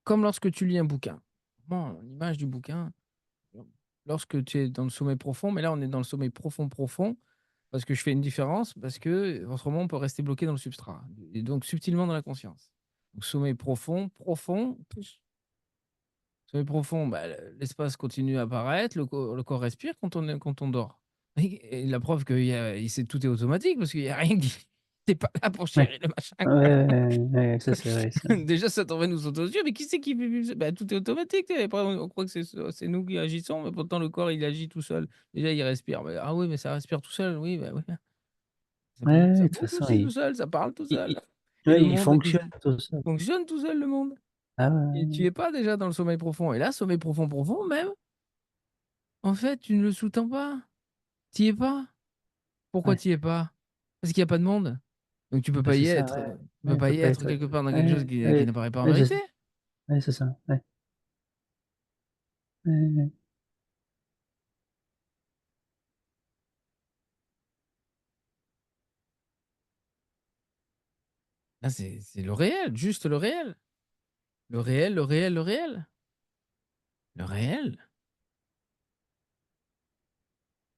comme lorsque tu lis un bouquin. Bon, l'image du bouquin, lorsque tu es dans le sommeil profond, mais là on est dans le sommeil profond profond, parce que je fais une différence, parce que autrement on peut rester bloqué dans le substrat, et donc subtilement dans la conscience. Donc sommeil profond, profond, sommeil profond, bah, l'espace continue à apparaître, le corps respire quand on dort. Et la preuve que tout est automatique, parce qu'il n'y a rien qui... T'es pas là pour Ouais. gérer le machin, Ouais, quoi. ouais, ouais, ça c'est vrai, ça. Déjà, ça devrait nous sauter aux yeux, mais qui c'est qui bah, tout est automatique, tu sais. Après, on croit que c'est nous qui agissons, mais pourtant le corps, il agit tout seul. Déjà, il respire. Mais ah oui, mais ça respire tout seul. Oui, bah, oui. Ouais, Ça ouais, de toute bouge façon, aussi tout seul, ça parle tout seul. Et le ouais, il monde, fonctionne tout seul. fonctionne tout seul, le monde. Ah ouais, Et tu ouais, es pas déjà dans le sommeil profond. Et là, sommeil profond, profond même, en fait, tu ne le sous-tends pas. Tu y es pas. Pourquoi ouais. tu y es pas? Parce qu'il y a pas de monde. Donc tu peux Bah, pas c'est y ça, être. ouais. Tu peux Ouais, pas peut y pas être être. quelque part dans quelque chose Ouais, qui ouais, n'apparaît pas en ouais, vérité. c'est ça. Ouais. Ouais, ouais. Là, c'est le réel, juste le réel. Le réel, le réel, le réel. Le réel,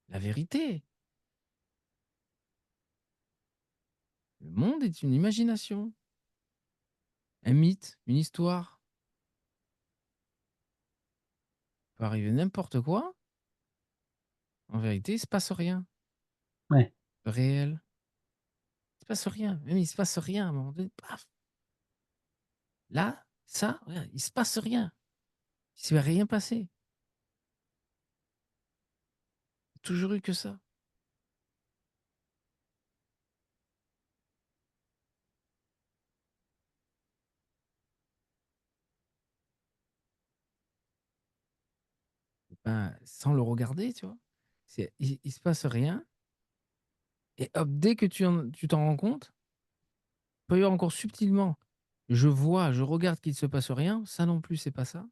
la vérité. Le monde est une imagination, un mythe, une histoire. Il peut arriver n'importe quoi. En vérité, il se passe rien. Ouais. Le réel, il se passe rien. Même il se passe rien à un moment donné. Paf. Là, ça, regarde, il se passe rien. Il s'est rien passé. Toujours eu que ça. Ben, sans le regarder, tu vois. Il se passe rien. Et hop, dès que tu t'en rends compte, peut y avoir encore subtilement, je vois, je regarde qu'il ne se passe rien. Ça non plus, c'est pas ça.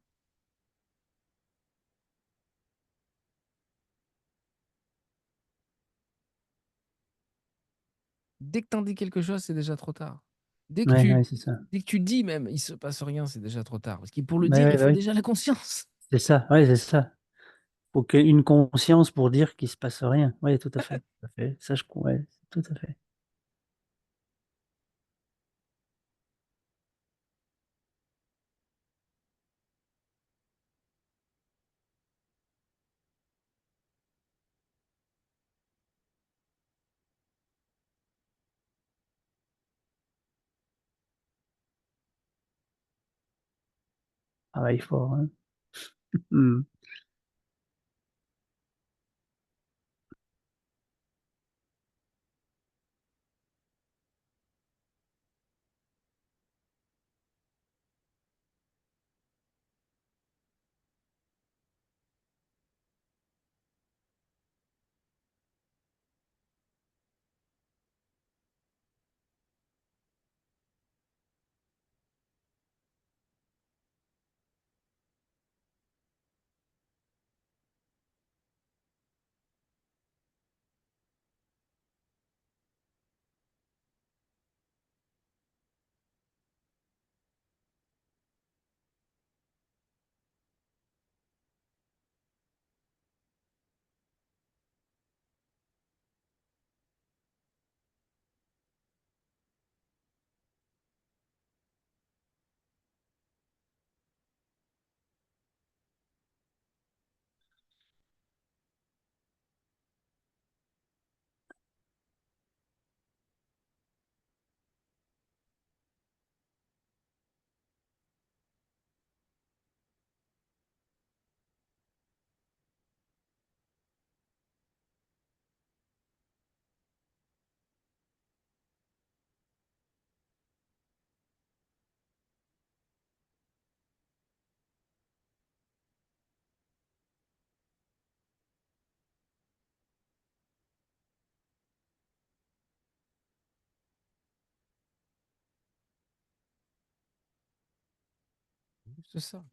Dès que tu en dis quelque chose, c'est déjà trop tard. Dès que Ouais, tu ouais, c'est ça. dès que tu dis même: «Il se passe rien», c'est déjà trop tard. Parce que pour le Ouais, dire, ouais, il bah faut oui. déjà la conscience. C'est ça. Ouais, c'est ça. Faut qu'une conscience pour dire qu'il se passe rien. Ouais, tout à fait. Tout à fait. Ça, ouais, tout à fait. Travaille fort, hein. Mmh. C'est ça.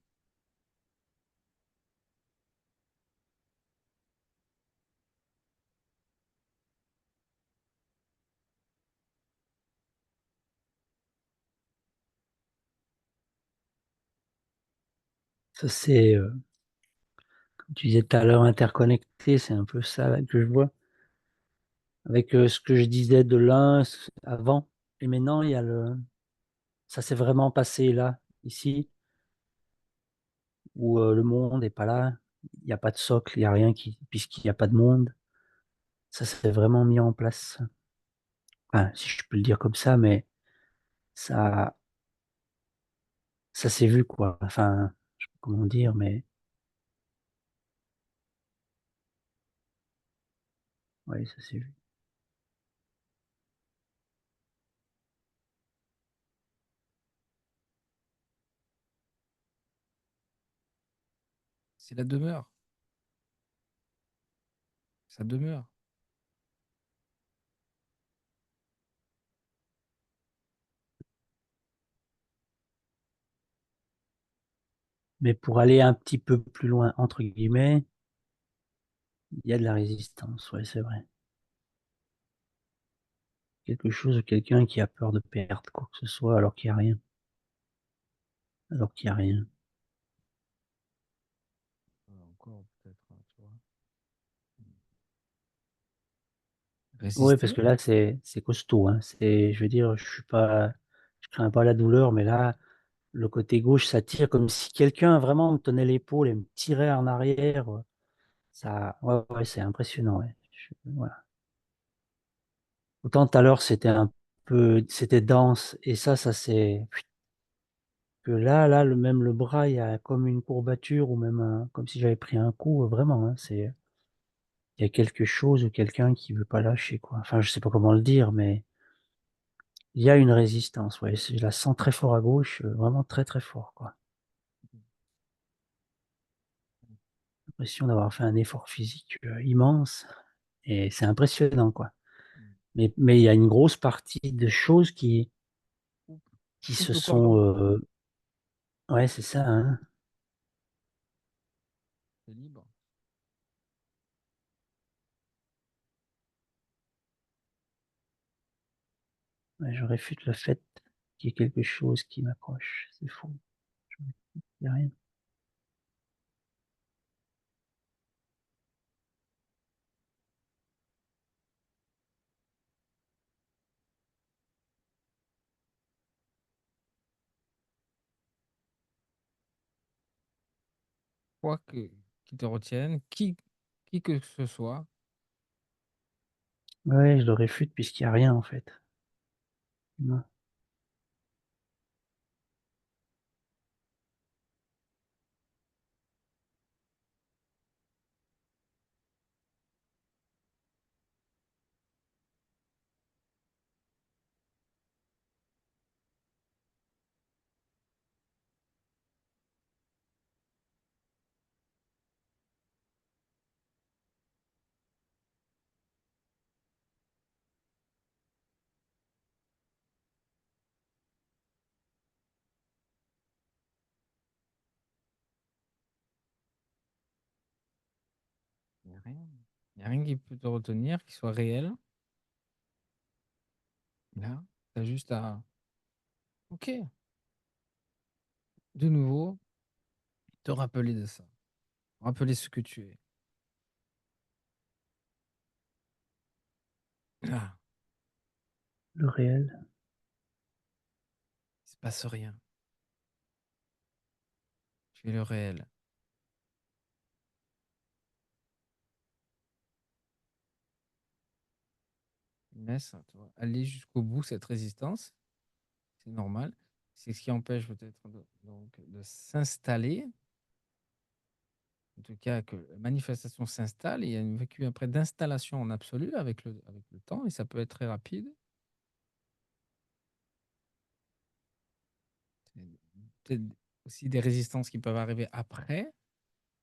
Ça, c'est, comme tu disais tout à l'heure, interconnecté, c'est un peu ça, là, que je vois. Avec, ce que je disais de l'un avant et maintenant, il y a ça s'est vraiment passé là, ici, où, le monde est pas là. Il y a pas de socle, il y a rien puisqu'il y a pas de monde. Ça s'est vraiment mis en place. enfin, si je peux le dire comme ça, mais ça, ça s'est vu, quoi. Enfin, je sais pas comment dire, mais oui, ça s'est vu. C'est la demeure. Ça demeure. Mais pour aller un petit peu plus loin, entre guillemets, il y a de la résistance, ouais, c'est vrai. Quelque chose ou quelqu'un qui a peur de perdre quoi que ce soit alors qu'il y a rien. Alors qu'il y a rien. Encore peut-être, hein, tu vois. Oui, parce Résister? que là, c'est costaud, hein. Je veux dire, je crains pas la douleur, mais là, le côté gauche, ça tire comme si quelqu'un vraiment me tenait l'épaule et me tirait en arrière. Ça, ouais, ouais, c'est impressionnant, ouais. Voilà. Autant tout à l'heure, c'était dense, et ça c'est, que là, même le bras, il y a comme une courbature ou même comme si j'avais pris un coup, vraiment, hein. Il y a quelque chose ou quelqu'un qui veut pas lâcher, quoi. Enfin, je sais pas comment le dire, mais il y a une résistance, ouais. Je la sens très fort à gauche, vraiment très, très fort, quoi. L'impression d'avoir fait un effort physique, immense, et c'est impressionnant, quoi. Mais il y a une grosse partie de choses Coupe, qui coupe se le sont, cordon. ouais, c'est ça, hein. C'est libre. Ouais, je réfute le fait qu'il y ait quelque chose qui m'accroche. C'est faux. Il y a rien. Quoi qui te retienne, qui que ce soit, Ouais, je le réfute puisqu'il y a rien, en fait. Non. il n'y a rien. Il n'y a rien qui peut te retenir, qui soit réel. Là, tu as juste à, ok, de nouveau, te rappeler de ça. Rappeler ce que tu es. Là, Le réel. il se passe rien. Tu es le réel. Laisse, tu vois, aller jusqu'au bout, cette résistance, c'est normal. C'est ce qui empêche peut-être de s'installer. En tout cas, que la manifestation s'installe et il y a une vécu après d'installation en absolu avec le temps et ça peut être très rapide. Peut-être aussi des résistances qui peuvent arriver après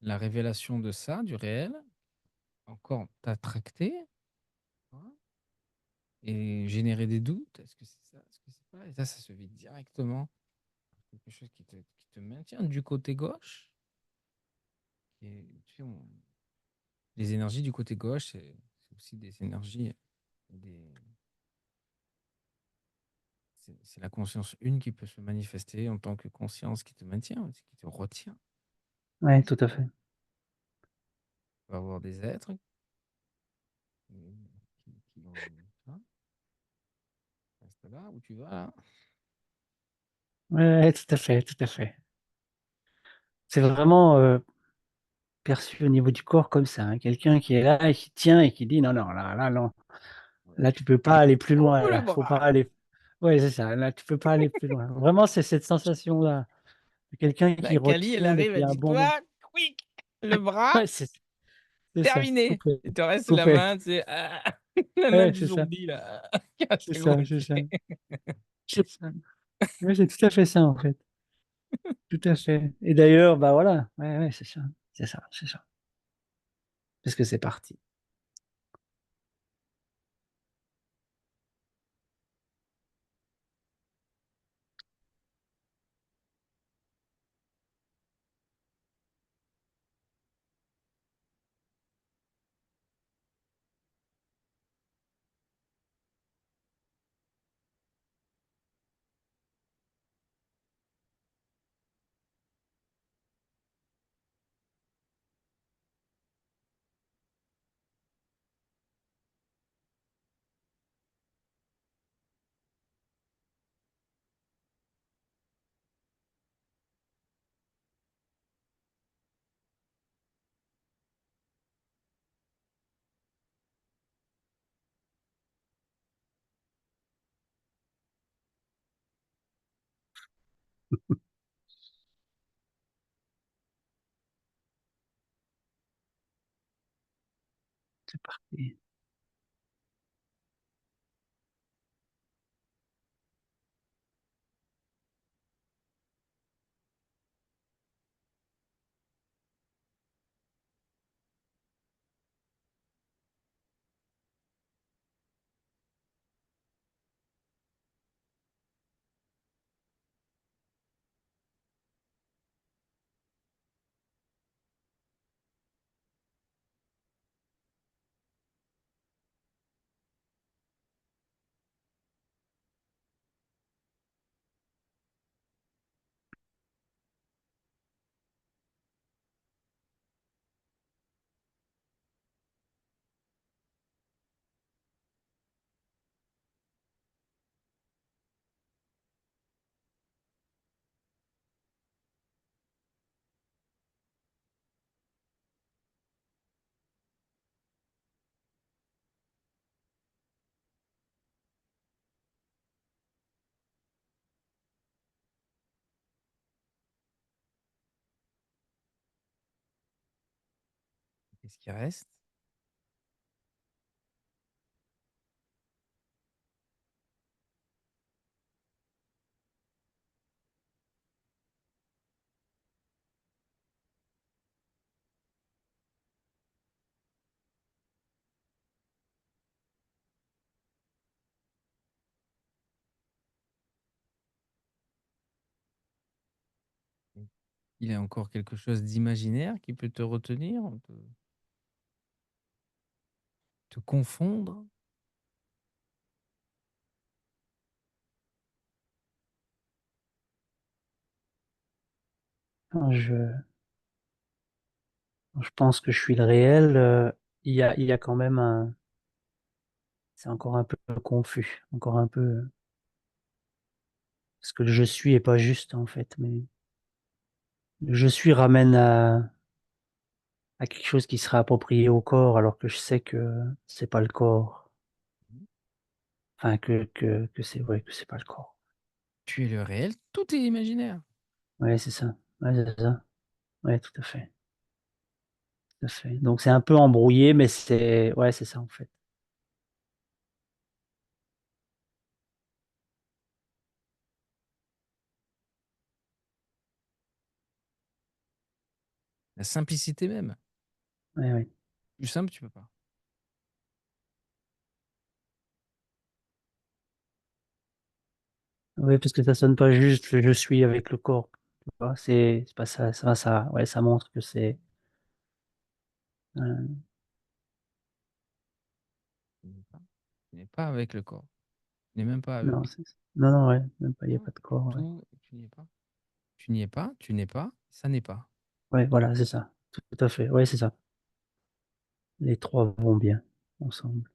la révélation de ça, du réel, encore t'attracter, hein, et générer des doutes. Est-ce que c'est ça? Est-ce que c'est pas? Et ça se vit directement. Quelque chose qui te maintient du côté gauche. Et, tu sais, les énergies du côté gauche, c'est aussi des énergies, des, c'est la conscience une qui peut se manifester en tant que conscience qui te maintient, qui te retient. Ouais, tout à fait. Tu vas avoir des êtres qui vont, hein, reste là où tu vas, là. Ouais, ouais, tout à fait, tout à fait. C'est vraiment, perçu au niveau du corps comme ça, hein. Quelqu'un qui est là et qui tient et qui dit: «Non, non, là, là, non». Là, tu peux pas aller plus loin. Ouvre le Là, faut pas bras. aller. Ouais, c'est ça. Là, tu peux pas aller plus loin. Vraiment, c'est cette sensation-là. Quelqu'un qui La Kali, elle retient arrive, depuis elle un dit, bon moment. toi, quick, le bras, Ouais, c'est ça. terminé. Coupé. Il te reste la Coupé. main, la main Ouais, du c'est ça. zombie, là, qui a C'est ça, c'est s'agrandir. ça. C'est ça. Ouais, c'est tout à fait ça, en fait. Tout à fait. Et d'ailleurs, bah voilà. Ouais, ouais, c'est ça. C'est ça, c'est ça. Parce que c'est parti. C'est parti. Qu'est-ce qui reste? Il y a encore quelque chose d'imaginaire qui peut te retenir, te confondre? Quand je pense que je suis le réel. Il y a quand même un. C'est encore un peu confus. Encore un peu. Parce que le je suis est pas juste, en fait. Mais le je suis ramène à quelque chose qui serait approprié au corps, alors que je sais que c'est pas le corps. Enfin, que c'est ouais, que c'est pas le corps. Tu es le réel, tout est imaginaire. Ouais, c'est ça. Ouais, c'est ça. Ouais, tout à fait. Tout à fait. Donc c'est un peu embrouillé, mais c'est ouais, c'est ça, en fait. La simplicité même. Ouais, ouais. Plus simple, tu peux pas. Oui, parce que ça sonne pas juste le je suis avec le corps. Tu vois, c'est pas ça, ouais, ça montre que c'est. euh, Tu n'es pas. Tu n'es pas avec le corps. Tu n'es même pas non, avec. non, non, ouais, même pas, il n'y a Non, pas de corps. Ouais, tu n'y es pas. Tu n'y es pas, tu n'es pas, ça n'est pas. ouais, voilà, c'est ça. Tout à fait. Ouais, c'est ça. Les trois vont bien ensemble.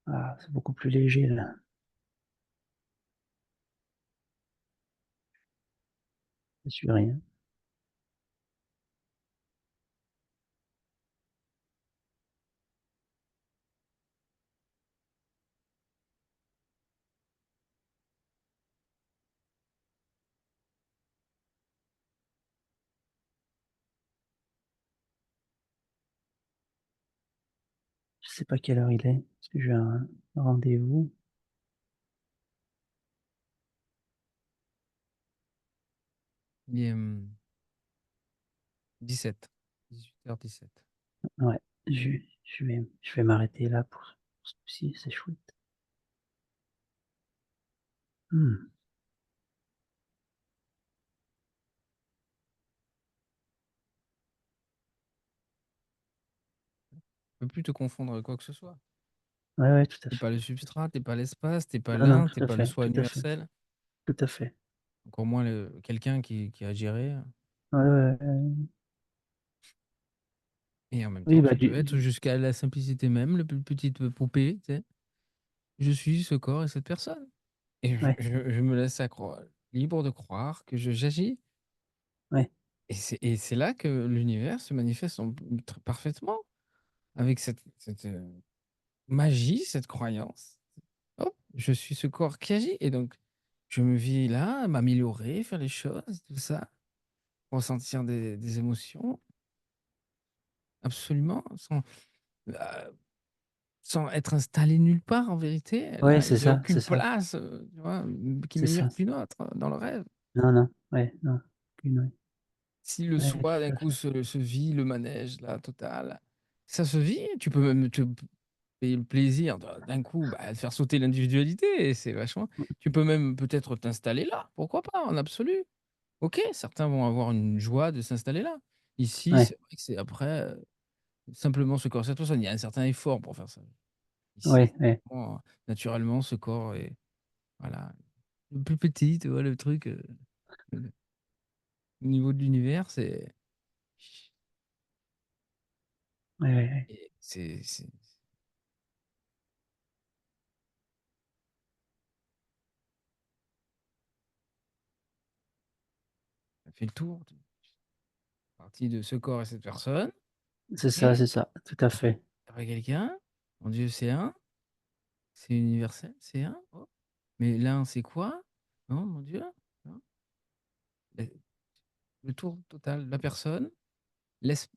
Ah, c'est beaucoup plus léger là. Je suis rien. Je sais pas quelle heure il est, parce que j'ai un rendez-vous. Il est 17. 18h17. Ouais, je vais m'arrêter là pour ce coup-ci, c'est chouette. Mmh. Tu peux plus te confondre avec quoi que ce soit. Ouais, ouais, tout à T'es fait, pas le tout à fait. substrat, t'es pas l'espace, t'es pas Non, non, l'un, tout t'es à pas le fait, soi tout à fait, universel. tout à fait. Encore moins quelqu'un qui a géré. Ouais, ouais, ouais. Et en même Oui, temps, bah, tu peux être jusqu'à la simplicité même, la plus petite poupée, tu sais. Je suis ce corps et cette personne. Et ouais, je me laisse libre de croire que j'agis. ouais, Et c'est là que l'univers se manifeste parfaitement avec cette magie, cette croyance. Hop, je suis ce corps qui agit. Et donc, je me vis là, m'améliorer, faire les choses, tout ça, ressentir des émotions, absolument, euh, sans être installé nulle part en vérité. ouais, Là, j'ai c'est aucune ça, place, tu vois, qui est c'est meilleure ça. qu'une autre dans le rêve. Non, non, ouais, non, aucune, ouais, Si le ouais, soi, d'un tout à coup, fait. se vit, le manège, la totale, ça se vit. Tu peux même te payer le plaisir d'un coup de faire sauter l'individualité. Et c'est vachement. Tu peux même peut-être t'installer là. Pourquoi pas, en absolu. Ok, certains vont avoir une joie de s'installer là. Ici, Ouais, c'est vrai que c'est après simplement ce corps. Cette personne, il y a un certain effort pour faire ça. Ici, ouais, c'est ouais, vraiment, naturellement, ce corps est voilà, le plus petit, tu vois, le truc au niveau de l'univers, ouais, ouais, ouais. c'est ça fait le tour de partie de ce corps et cette personne. Ok, C'est ça, tout à fait. après quelqu'un, mon Dieu, c'est un, c'est universel, c'est un. Oh. Mais l'un, c'est quoi? Non, mon Dieu. Non. Le le tour total, la personne, l'es-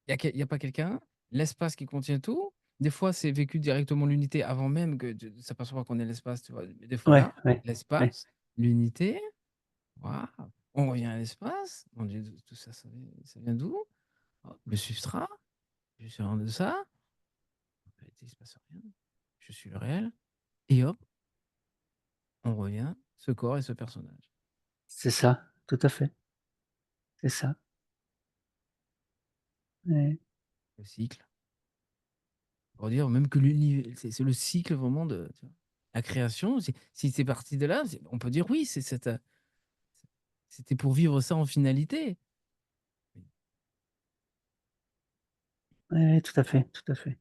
il y a pas quelqu'un, l'espace qui contient tout. Des fois, c'est vécu directement l'unité avant même que de s'apercevoir qu'on est l'espace, tu vois. Mais des fois, Ouais, là, ouais, ouais, l'espace, l'unité, waouh, on revient à l'espace. Mon Dieu, tout ça, ça vient d'où? Oh, le substrat, je suis en deçà. En réalité, il ne se passe rien. Je suis le réel. Et hop, on revient, ce corps et ce personnage. c'est ça, tout à fait, c'est ça. Ouais, Le cycle. Pour dire même que l'univers, c'est le cycle vraiment de tu vois, la création. Si c'est parti de là, on peut dire oui, c'était pour vivre ça en finalité. ouais, tout à fait, tout à fait.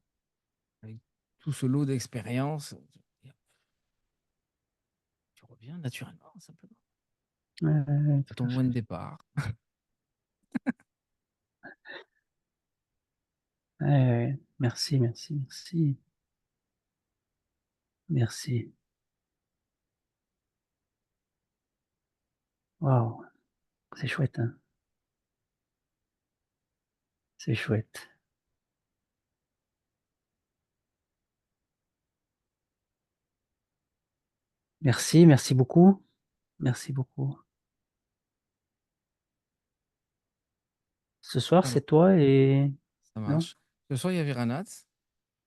Avec tout ce lot d'expériences, tu reviens naturellement, simplement, Ouais, ouais, ouais, à tout ton à point de fait. départ. Ouais, ouais, ouais. Merci, merci, merci, merci. Waouh, c'est chouette, hein, c'est chouette. Merci, merci beaucoup, merci beaucoup. Ce soir, Ça, c'est toi et ça non? marche. Ce soir, il y avait Ranat.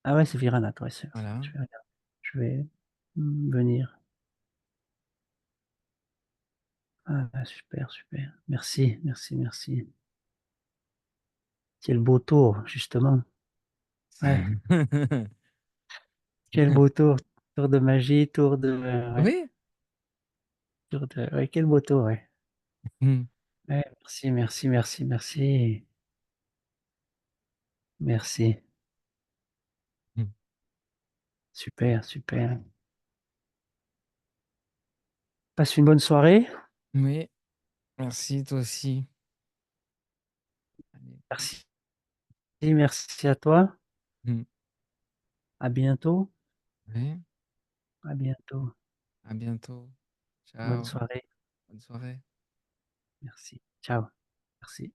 Ah ouais, c'est Viranat, ouais, Voilà. je vais regarder. Je vais, venir. Ah super, super. Merci, merci, merci. Quel beau tour, justement. Ouais, quel beau tour. Tour de magie, tour de ouais, Oui. tour de ouais, quel beau tour, ouais. Hmm. Ouais, merci, merci, merci, merci. Merci. Hmm. Super, super. Passe une bonne soirée. Oui. Merci, toi aussi. Allez. Merci, merci à toi. Hmm. À bientôt. Oui. À bientôt. À bientôt. Bonne Ciao. soirée. Bonne soirée. Merci. Ciao. Merci.